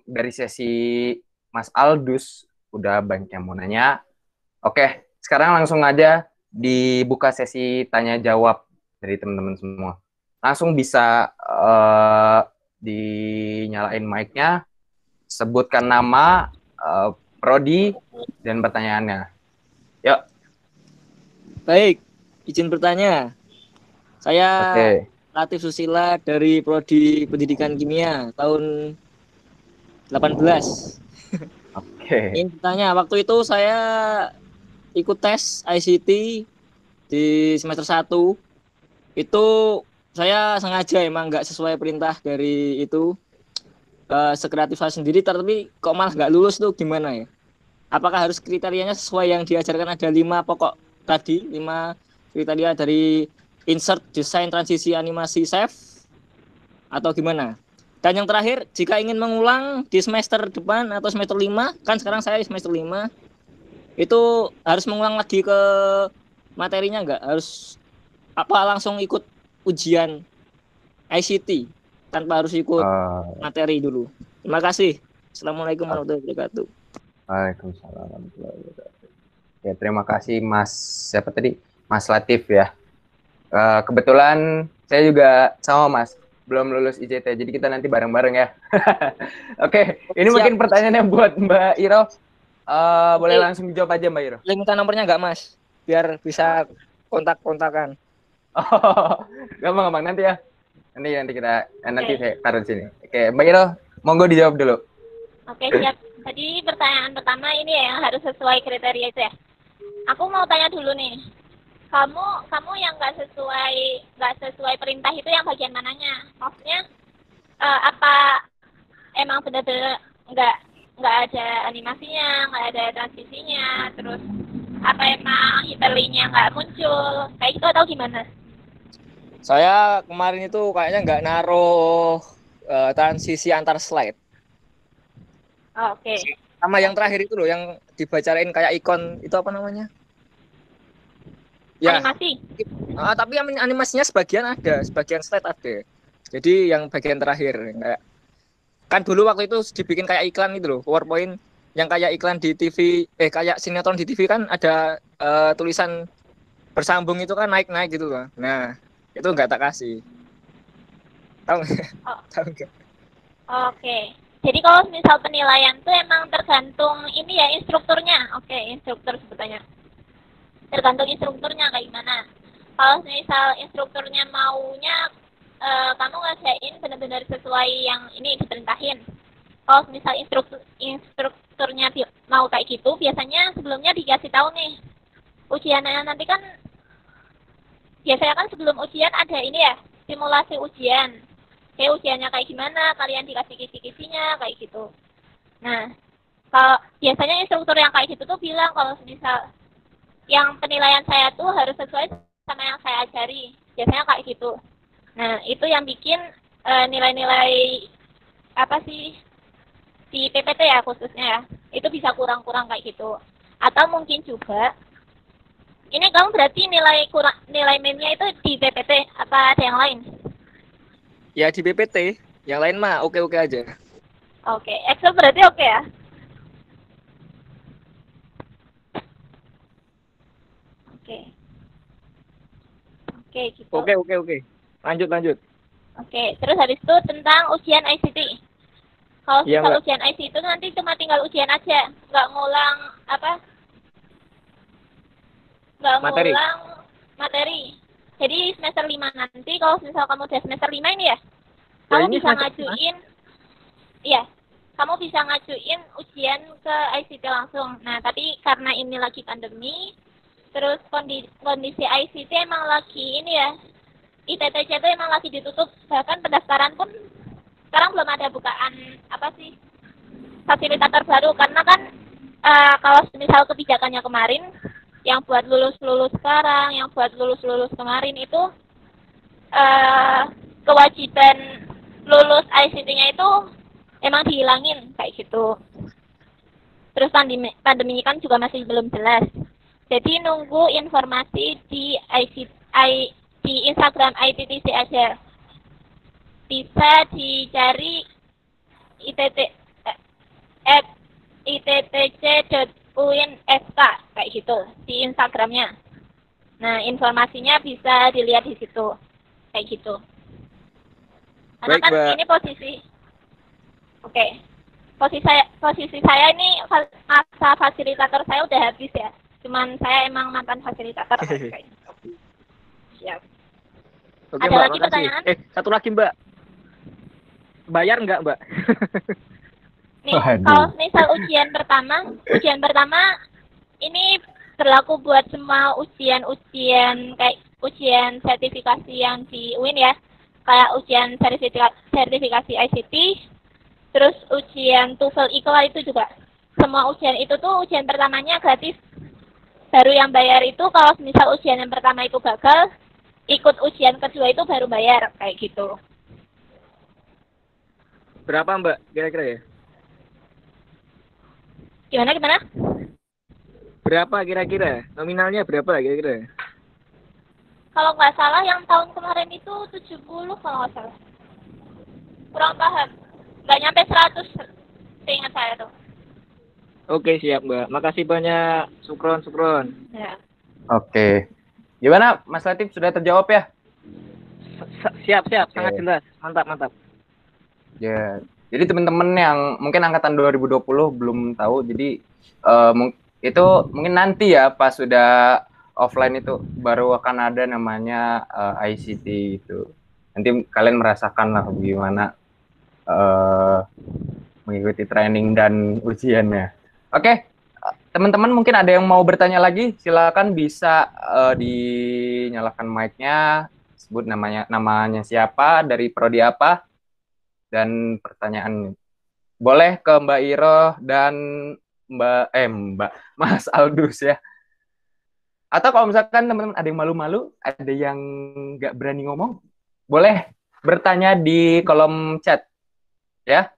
Speaker 1: dari sesi Mas Aldus udah banyak yang mau nanya. Oke, sekarang langsung aja dibuka sesi tanya jawab dari teman-teman semua. Langsung bisa dinyalain mic-nya, sebutkan nama, prodi, dan pertanyaannya. Yuk.
Speaker 7: Baik, izin bertanya. Saya Latif Susila dari Prodi Pendidikan Kimia tahun 18.
Speaker 1: Oke.
Speaker 7: Ingin bertanya, waktu itu saya ikut tes ICT di semester 1. Itu saya sengaja emang nggak sesuai perintah dari itu, sekreatif saya sendiri, tapi kok malah nggak lulus tuh gimana ya? Apakah harus kriterianya sesuai yang diajarkan, ada 5 pokok tadi, 5 kriteria dari insert, desain, transisi, animasi, save, atau gimana? Dan yang terakhir, jika ingin mengulang di semester depan atau semester 5, kan sekarang saya di semester 5, itu harus mengulang lagi ke materinya nggak? Harus langsung ikut ujian ICT tanpa harus ikut materi dulu? Terima kasih. Assalamualaikum warahmatullahi wabarakatuh.
Speaker 1: Waalaikumsalam warahmatullahi wabarakatuh. Ya, terima kasih Mas, siapa tadi? Mas Latif ya. Kebetulan saya juga sama Mas, belum lulus ICT, jadi kita nanti bareng-bareng ya. Oke, ini siap. Mungkin pertanyaannya buat Mbak Iro. Boleh langsung dijawab aja Mbak Iro.
Speaker 7: Boleh minta nomornya nggak Mas? Biar bisa kontak-kontakan.
Speaker 1: Oh, gampang nanti ya. Nanti saya taruh di sini. Oke, Mbak Iro, monggo dijawab dulu.
Speaker 4: Oke, siap. Tadi pertanyaan pertama ini ya, yang harus sesuai kriteria itu ya. Aku mau tanya dulu nih. Kamu yang nggak sesuai perintah itu yang bagian mananya? Maksudnya apa emang benar-benar nggak ada animasinya, nggak ada transisinya, terus apa emang hiperlinknya nggak muncul, kayak gitu atau gimana?
Speaker 7: Saya kemarin itu kayaknya nggak naruh transisi antar slide.
Speaker 4: Oke.
Speaker 7: Sama yang terakhir itu loh, yang dibacain kayak ikon itu apa namanya? Ya.
Speaker 4: Animasi.
Speaker 7: Tapi animasinya sebagian ada, sebagian slide ada. Jadi yang bagian terakhir kayak kan dulu waktu itu dibikin kayak iklan itu loh, PowerPoint yang kayak iklan di TV, kayak sinetron di TV kan ada tulisan bersambung itu kan naik-naik gitu loh. Nah, itu nggak tak kasih. Tahu nggak?
Speaker 4: Oke. Jadi kalau misal penilaian tuh emang tergantung ini ya, instrukturnya. Oke, instruktur sebutannya. Tergantung instrukturnya kayak gimana. Kalau misal instrukturnya maunya kamu ngerjain benar-benar sesuai yang ini diperintahin. Kalau misal instrukturnya mau kayak gitu, biasanya sebelumnya dikasih tahu nih. Ujiannya nanti kan biasanya kan sebelum ujian ada ini ya, simulasi ujian. Kayak ujiannya kayak gimana, kalian dikasih kisi-kisinya kayak gitu. Nah, kalau biasanya instruktur yang kayak gitu tuh bilang kalau misal yang penilaian saya tuh harus sesuai sama yang saya ajari. Biasanya kayak gitu. Nah, itu yang bikin nilai-nilai apa sih di PPT ya khususnya ya, itu bisa kurang-kurang kayak gitu. Atau mungkin juga ini kamu berarti nilai meme-nya itu di PPT apa ada yang lain?
Speaker 7: Ya di PPT, yang lain mah oke-oke aja.
Speaker 4: Oke, Excel berarti oke ya? Oke, gitu.
Speaker 7: Oke. Lanjut.
Speaker 4: Oke, terus habis itu tentang ujian ICT. Kalau misal ujian ICT itu nanti cuma tinggal ujian aja, nggak ngulang ngulang materi. Jadi semester 5 nanti, kalau misal kamu udah semester 5 ini ya, kamu bisa ngajuin, iya, kamu bisa ngajuin ujian ke ICT langsung. Nah, tapi karena ini lagi pandemi, terus kondisi ICT emang lagi ini ya, ITTC itu emang lagi ditutup, bahkan pendaftaran pun sekarang belum ada bukaan fasilitator baru, karena kan kalau misal kebijakannya kemarin yang buat lulus sekarang, yang buat lulus kemarin itu kewajiban lulus ICT-nya itu emang dihilangin kayak gitu. Terus pandemi kan juga masih belum jelas. Jadi nunggu informasi di di Instagram ITTC aja. Bisa dicari ittc.uin.sk kayak gitu di Instagramnya. Nah, informasinya bisa dilihat di situ kayak gitu. Karena
Speaker 7: Baik,
Speaker 4: kan
Speaker 7: Mbak.
Speaker 4: ini posisi saya ini masa fasilitator saya udah habis ya. Cuman saya emang mantan fasilitator. Kayak gitu. Siap.
Speaker 7: Oke,
Speaker 4: Ada
Speaker 7: Mbak,
Speaker 4: lagi
Speaker 7: makasih.
Speaker 4: pertanyaan?
Speaker 7: Satu lagi, Mbak. Bayar nggak, Mbak?
Speaker 4: Nih, kalau misal ujian pertama ini berlaku buat semua ujian kayak ujian sertifikasi yang di UIN ya. Kayak ujian sertifikasi ICT, terus ujian TOEFL IQA itu juga. Semua ujian itu tuh ujian pertamanya gratis. Baru yang bayar itu kalau misal ujian yang pertama itu gagal, ikut ujian kedua itu baru bayar kayak gitu.
Speaker 7: Berapa, Mbak? Kira-kira ya?
Speaker 4: Gimana?
Speaker 7: Berapa kira-kira? Nominalnya berapa kira-kira?
Speaker 4: Kalau nggak salah yang tahun kemarin itu 70 kalau nggak salah. Kurang paham. Nggak nyampe 100 seingat saya tuh.
Speaker 7: Oke, siap, Mbak. Makasih banyak. Sukron.
Speaker 4: Ya.
Speaker 1: Oke. Gimana Mas Latif, sudah terjawab ya?
Speaker 7: Siap. Sangat jelas. Mantap.
Speaker 1: Ya. Jadi teman-teman yang mungkin angkatan 2020 belum tahu, jadi itu mungkin nanti ya pas sudah offline itu baru akan ada namanya ICT itu. Nanti kalian merasakan lah gimana mengikuti training dan ujiannya. Oke, teman-teman mungkin ada yang mau bertanya lagi, silakan bisa dinyalakan mic-nya, sebut namanya siapa, dari prodi apa, dan pertanyaan boleh ke Mbak Iro dan Mbak Mas Aldus ya. Atau kalau misalkan teman-teman ada yang malu-malu, ada yang nggak berani ngomong, boleh bertanya di kolom chat ya.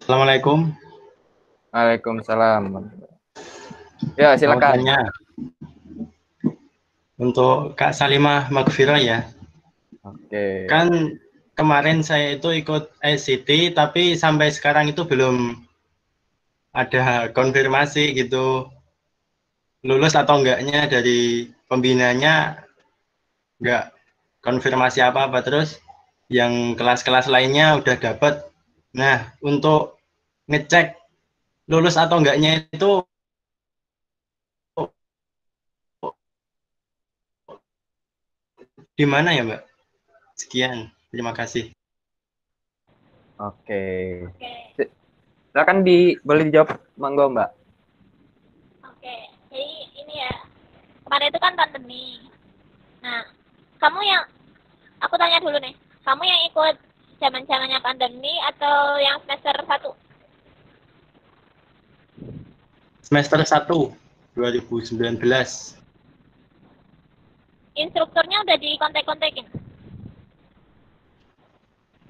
Speaker 13: Assalamualaikum.
Speaker 1: Waalaikumsalam. Ya, silakan.
Speaker 13: Untuk Kak Salimah Magfirah ya.
Speaker 1: Oke.
Speaker 13: Kan kemarin saya itu ikut ICT, tapi sampai sekarang itu belum ada konfirmasi gitu. Lulus atau enggaknya dari pembinanya, enggak konfirmasi apa-apa. Terus yang kelas-kelas lainnya udah dapat. Nah, untuk ngecek lulus atau enggaknya itu di mana ya, Mbak? Sekian, terima kasih.
Speaker 1: Oke. Silakan boleh dijawab, monggo Mbak.
Speaker 4: Oke, jadi ini ya, kemarin itu kan pandemi. Nah, aku tanya dulu nih, kamu yang ikut zaman-zamannya pandemi atau yang semester 1?
Speaker 13: Semester 1, 2019.
Speaker 4: Instrukturnya udah dikontak-kontakin?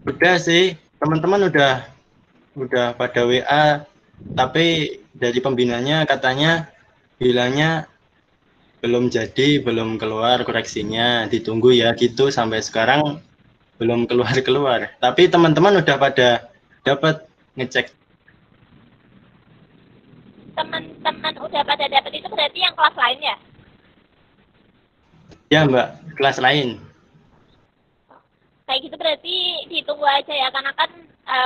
Speaker 13: Udah sih, teman-teman udah pada WA, tapi dari pembinanya katanya bilangnya belum jadi, belum keluar koreksinya, ditunggu ya gitu, sampai sekarang belum keluar. Tapi teman-teman udah pada dapat ngecek.
Speaker 4: Teman-teman udah pada dapat itu berarti yang kelas lain ya?
Speaker 13: Ya Mbak, kelas lain.
Speaker 4: Kayak gitu berarti ditunggu aja ya, karena kan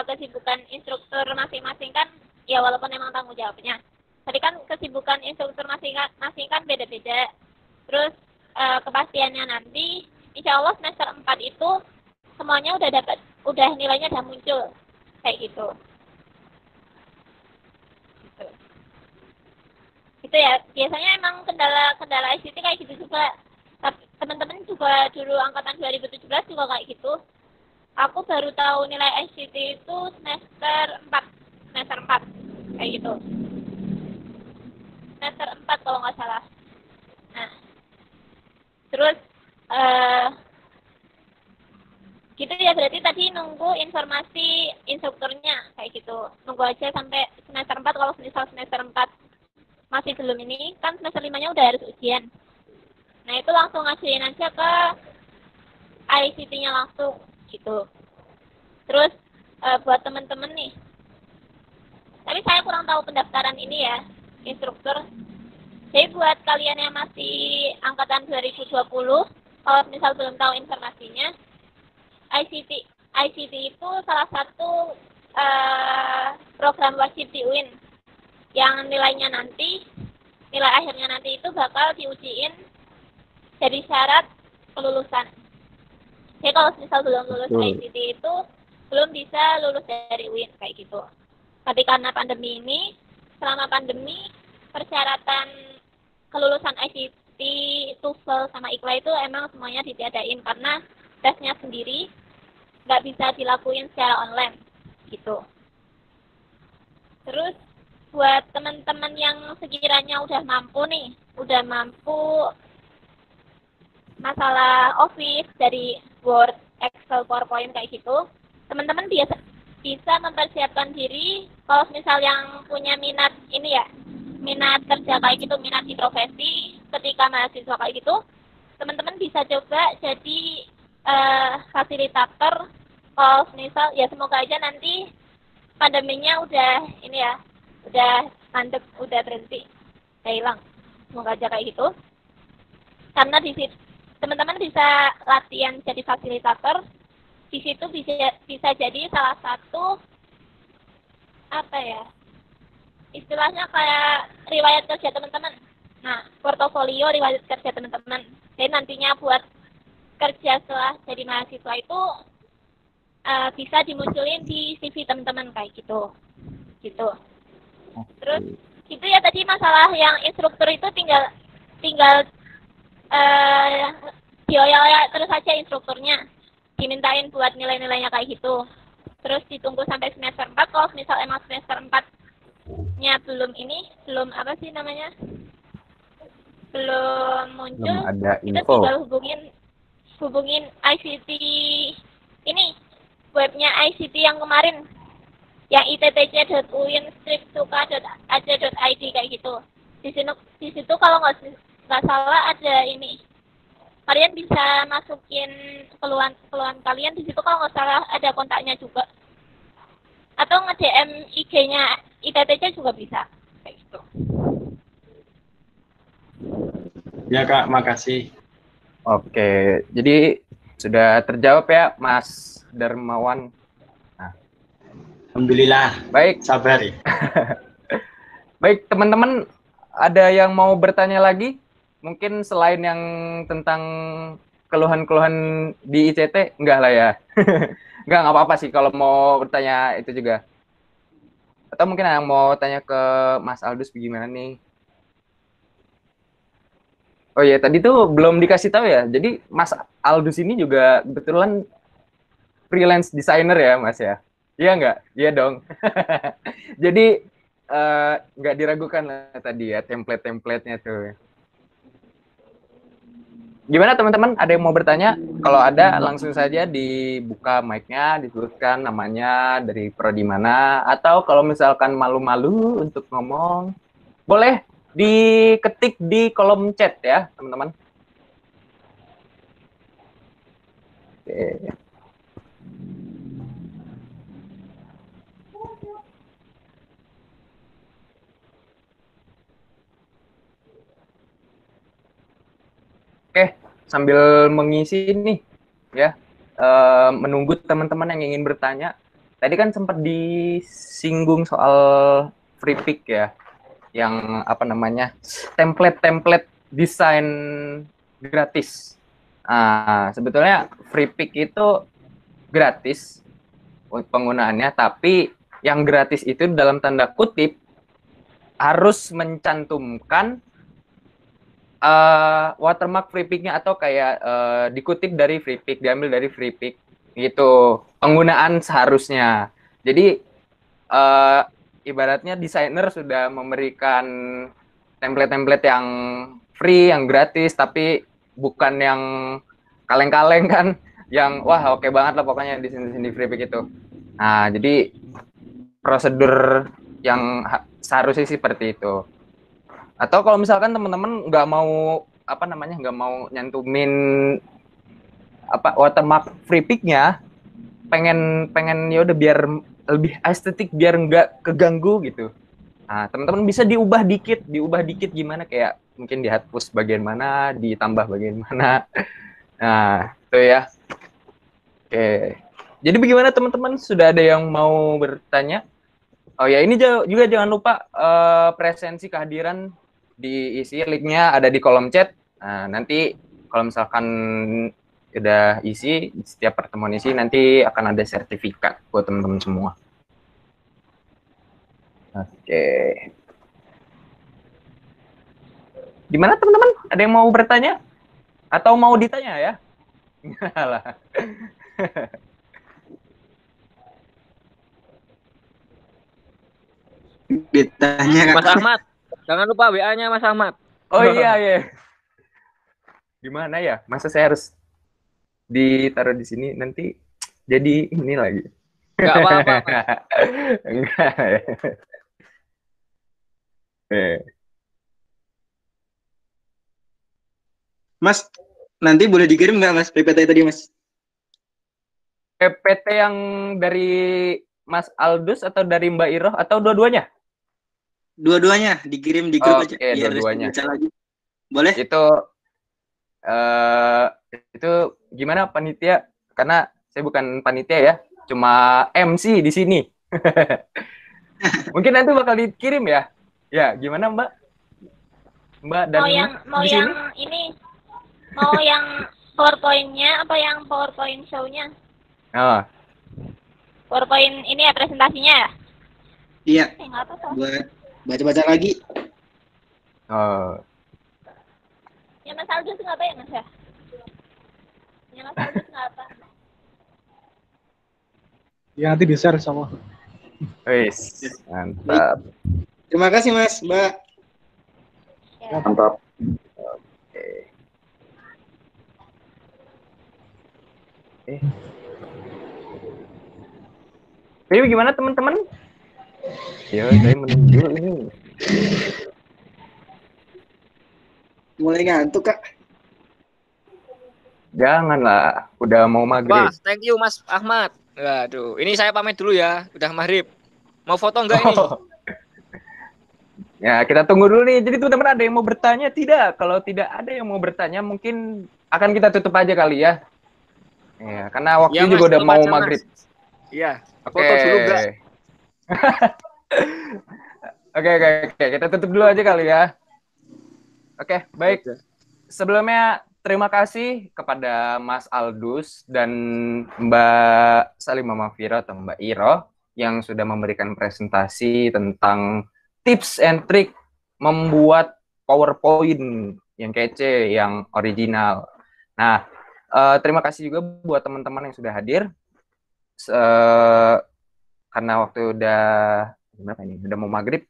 Speaker 4: kesibukan instruktur masing-masing kan, ya walaupun emang tanggung jawabnya. Tapi kan kesibukan instruktur masing-masing kan beda-beda. Terus kepastiannya nanti, insya Allah semester 4 itu semuanya udah nilainya udah muncul. Kayak gitu. Itu gitu ya. Biasanya emang kendala ICT kayak gitu juga. Tapi teman-teman juga dulu angkatan 2017 juga kayak gitu. Aku baru tahu nilai ICT itu semester 4 kayak gitu. Semester 4 kalau nggak salah. Nah, terus gitu ya, berarti tadi nunggu informasi instrukturnya kayak gitu. Nunggu aja sampai semester 4. Kalau misal semester 4 masih belum ini, kan semester 5-nya udah harus ujian. Nah, itu langsung ngajuin aja ke ICT-nya langsung gitu. Terus buat temen-temen nih, tapi saya kurang tahu pendaftaran ini ya, instruktur. Jadi buat kalian yang masih angkatan 2020, kalau misal belum tahu informasinya, ICT itu salah satu program wajib di UIN yang nilai akhirnya nanti itu bakal diujiin jadi syarat kelulusan. Jadi kalau misal belum lulus ICT itu belum bisa lulus dari UIN kayak gitu. Tapi karena pandemi ini, selama pandemi persyaratan kelulusan ICT, TOEFL sama IKLA itu emang semuanya ditiadain karena tesnya sendiri nggak bisa dilakuin secara online gitu. Terus buat teman-teman yang sekiranya udah mampu masalah Office dari Word, Excel, PowerPoint kayak gitu, teman-teman bisa mempersiapkan diri. Kalau misal yang punya minat kerja kayak gitu, minat di profesi ketika mahasiswa kayak gitu, teman-teman bisa coba jadi fasilitator. Kalau misal ya semoga aja nanti pandeminya udah mandek, udah berhenti, udah hilang. Semoga aja kayak gitu. Karena di situ teman-teman bisa latihan jadi fasilitator. Di situ bisa jadi salah satu istilahnya kayak riwayat kerja teman-teman. Nah, portofolio riwayat kerja teman-teman. Jadi nantinya buat kerja setelah jadi mahasiswa itu bisa dimunculin di CV teman-teman kayak gitu. Terus itu ya tadi masalah yang instruktur itu tinggal dioyak terus aja instrukturnya, dimintain buat nilai-nilainya kayak gitu. Terus ditunggu sampai semester 4. Kalau misal emang semester 4-nya belum muncul,
Speaker 1: ada
Speaker 4: itu
Speaker 1: info.
Speaker 4: tinggal hubungin ICT ini, webnya ICT yang kemarin, yang ittc.uin-suka.ac.id kayak gitu. Di situ kalau nggak salah ada ini. Kalian bisa masukin keluhan kalian di situ, kalau nggak salah ada kontaknya juga. Atau nge-DM IG-nya ITTC juga bisa kayak gitu.
Speaker 13: Ya Kak, makasih.
Speaker 1: Oke, jadi sudah terjawab ya Mas Darmawan. Nah.
Speaker 13: Alhamdulillah.
Speaker 1: Baik.
Speaker 13: Sabar ya.
Speaker 1: Baik, teman-teman, ada yang mau bertanya lagi? Mungkin selain yang tentang keluhan-keluhan di ICT, enggak lah ya. Enggak apa-apa sih kalau mau bertanya itu juga. Atau mungkin yang mau tanya ke Mas Aldus bagaimana nih? Oh iya, tadi tuh belum dikasih tahu ya. Jadi Mas Aldus ini juga kebetulan freelance designer ya, Mas ya? Iya nggak? Iya dong. Jadi nggak diragukan lah tadi ya template-templatenya tuh. Gimana teman-teman? Ada yang mau bertanya? Kalau ada langsung saja dibuka mic-nya, disebutkan namanya, dari prodi mana, atau kalau misalkan malu-malu untuk ngomong, boleh diketik di kolom chat ya, teman-teman. Oke. Oke, sambil mengisi nih, ya, menunggu teman-teman yang ingin bertanya. Tadi kan sempat disinggung soal free pick ya, yang apa namanya, template desain gratis. Sebetulnya free pick itu gratis penggunaannya, tapi yang gratis itu dalam tanda kutip harus mencantumkan watermark free pick-nya atau kayak dikutip dari free pick, diambil dari free pick gitu. Penggunaan seharusnya. Jadi ibaratnya desainer sudah memberikan template-template yang free, yang gratis, tapi bukan yang kaleng-kaleng kan, yang wah oke banget lah pokoknya di sini free pick itu. Nah, jadi prosedur yang seharusnya seperti itu. Atau kalau misalkan teman-teman nggak mau nggak mau nyantumin watermark free pick-nya, pengen ya udah biar lebih estetik, biar nggak keganggu gitu. Nah, teman-teman bisa diubah dikit gimana, kayak mungkin dihapus bagian mana, ditambah bagian mana. Nah, itu ya. Oke. Jadi bagaimana teman-teman? Sudah ada yang mau bertanya? Oh ya, ini juga jangan lupa presensi kehadiran diisi, linknya ada di kolom chat. Nah, nanti kalau misalkan udah isi, setiap pertemuan isi nanti akan ada sertifikat buat teman-teman semua. Oke. Gimana teman-teman? Ada yang mau bertanya? Atau mau ditanya ya? Lah.
Speaker 6: Ditanya
Speaker 7: Mas Ahmad, jangan lupa WA-nya Mas Ahmad.
Speaker 1: Oh iya. Gimana ya? Masa saya harus ditaruh di sini nanti jadi ini lagi?
Speaker 7: Enggak apa-apa.
Speaker 1: Enggak.
Speaker 6: Mas, nanti boleh dikirim nggak Mas PPT tadi Mas?
Speaker 1: PPT yang dari Mas Aldus atau dari Mbak Iroh atau dua-duanya?
Speaker 6: Dua-duanya dikirim di grup aja.
Speaker 1: Oke, dua-duanya.
Speaker 6: Lagi. Boleh?
Speaker 1: Itu gimana panitia? Karena saya bukan panitia ya, cuma MC di sini. Mungkin nanti bakal dikirim ya. Ya, gimana Mbak? Mbak dan
Speaker 4: mau yang PowerPoint-nya apa yang PowerPoint show-nya?
Speaker 1: Oh.
Speaker 4: PowerPoint ini ya presentasinya ya?
Speaker 6: Iya. Buat baca-baca lagi.
Speaker 1: Oh.
Speaker 4: Ya Mas Aldus nggak apa ya Mas ya? Ya Mas Aldus nggak apa?
Speaker 5: Ya nanti di-share sama.
Speaker 1: Wis, mantap.
Speaker 6: Terima kasih Mas, Mbak.
Speaker 1: Ya. Mantap. Oke. Jadi gimana teman-teman? Yo, saya menunggu ini.
Speaker 6: Mulai ngantuk, Kak.
Speaker 1: Janganlah, udah mau maghrib.
Speaker 7: Wah, thank you Mas Ahmad. Waduh, ini saya pamit dulu ya, udah maghrib. Mau foto enggak ini?
Speaker 1: Ya, kita tunggu dulu nih. Jadi teman-teman ada yang mau bertanya? Tidak. Kalau tidak ada yang mau bertanya, mungkin akan kita tutup aja kali ya. Ya, karena waktu
Speaker 7: ya,
Speaker 1: juga udah mau
Speaker 7: baca,
Speaker 1: maghrib.
Speaker 7: Iya, foto dulu enggak?
Speaker 1: Oke, kita tutup dulu aja kali ya. Oke, baik. Sebelumnya terima kasih kepada Mas Aldus dan Mbak Salimah Mafira atau Mbak Iro yang sudah memberikan presentasi tentang tips and trick membuat PowerPoint yang kece, yang original. Nah, terima kasih juga buat teman-teman yang sudah hadir. Karena waktu udah berapa ini? Udah mau maghrib.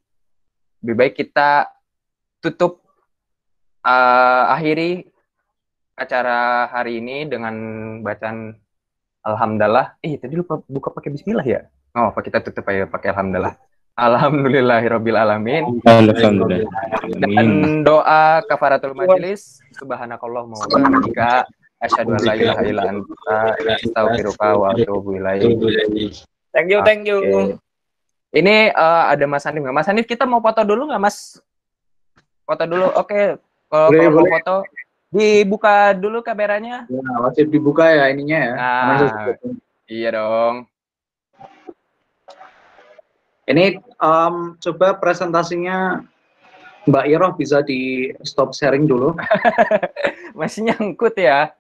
Speaker 1: Lebih baik kita tutup akhiri acara hari ini dengan bacaan Alhamdulillah. Tadi lupa buka pakai Bismillah ya? Oh, kita tutup aja pakai Alhamdulillah. Alhamdulillahirabbil alamin.
Speaker 14: Alhamdulillah.
Speaker 1: Dan doa kafaratul majelis. Subhanakallahumma wa bihamdika asyhadu an la ilaha illa anta astaghfiruka wa atubu ilaik.
Speaker 7: Thank you.
Speaker 1: Okay. Ini ada Mas Hanif nggak? Mas Hanif, kita mau foto dulu nggak, Mas? Foto dulu, oke. Kalau mau foto, dibuka dulu kameranya.
Speaker 11: Ya, wajib dibuka ya ininya ya.
Speaker 1: Nah, iya dong.
Speaker 11: Ini coba presentasinya Mbak Iroh bisa di stop sharing dulu.
Speaker 1: Masih nyangkut ya.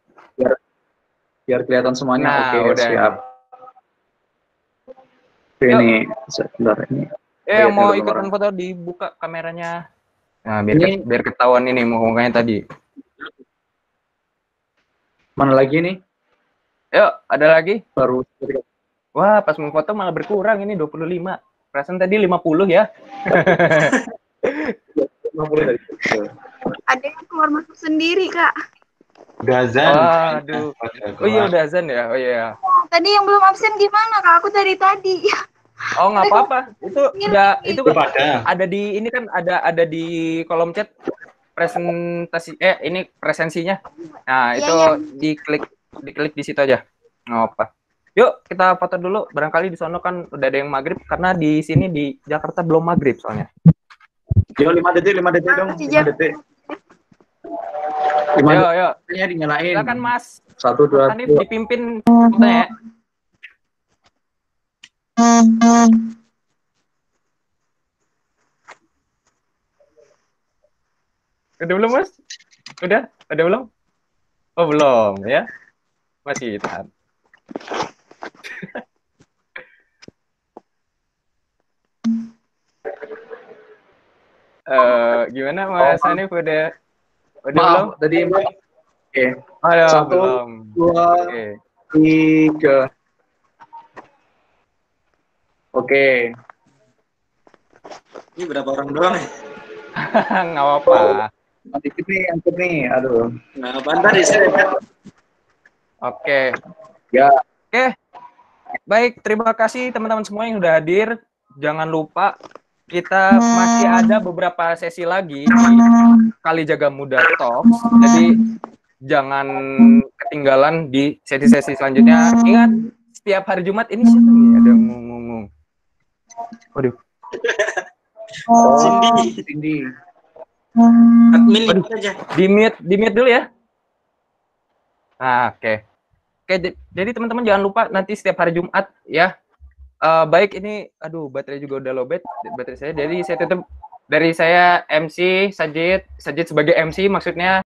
Speaker 11: Biar kelihatan semuanya.
Speaker 1: Nah,
Speaker 11: oke,
Speaker 1: udah.
Speaker 11: Siap. Ini sebentar ini.
Speaker 1: yang mau
Speaker 11: dulu
Speaker 1: ikutan
Speaker 11: orang.
Speaker 1: foto dibuka kameranya. Nah, biar ketahuan ini mukanya tadi.
Speaker 11: Mana lagi nih?
Speaker 1: Yuk, ada lagi?
Speaker 11: Baru.
Speaker 1: Wah, pas mau foto malah berkurang ini 25. Perasaan tadi 50 ya.
Speaker 11: 50 tadi.
Speaker 2: Ada yang keluar masuk sendiri, Kak.
Speaker 13: Udah azan.
Speaker 1: Waduh. Oh iya udah azan ya. Oh iya.
Speaker 2: Tadi yang belum absen gimana, Kak? Aku dari tadi.
Speaker 1: Oh nggak apa-apa. Itu udah itu
Speaker 13: Pada.
Speaker 1: ada di ini kan ada di kolom chat presentasi ini presensinya. Nah, itu diklik di situ aja. Nggak apa. Yuk, kita foto dulu. Barangkali di sono kan udah ada yang maghrib karena di sini di Jakarta belum maghrib soalnya.
Speaker 11: Yo 5 detik dong. 5 detik. 5
Speaker 1: Yo.
Speaker 11: detiknya dinyalain.
Speaker 1: Silakan Mas.
Speaker 11: 1 2
Speaker 1: Hanif dipimpin fotonya ya. Udah belum Mas? Udah belum? Oh belum ya? Masih tahan. Gimana Mas Hanif udah belum?
Speaker 11: Tadi oke.
Speaker 1: Aduh,
Speaker 11: 1
Speaker 1: belum.
Speaker 11: 2 3. Oke.
Speaker 6: Ini berapa orang doang ya?
Speaker 1: Nggak apa-apa.
Speaker 11: Angkut nih. Aduh.
Speaker 6: Nah, bentar ya.
Speaker 1: Oke.
Speaker 11: Ya.
Speaker 1: Oke. Baik, terima kasih teman-teman semua yang sudah hadir. Jangan lupa kita masih ada beberapa sesi lagi di Kalijaga Muda Talks. Jadi jangan ketinggalan di sesi-sesi selanjutnya. Ingat, setiap hari Jumat ini siapa nih? Ada yang ngomong. Waduh.
Speaker 6: Cindy. Admin aja.
Speaker 1: Di mute dulu ya. Nah, oke. Jadi teman-teman jangan lupa nanti setiap hari Jumat ya. Baik ini, aduh baterai juga udah lowbat baterai saya. Jadi saya tutup dari saya MC Sajid sebagai MC maksudnya.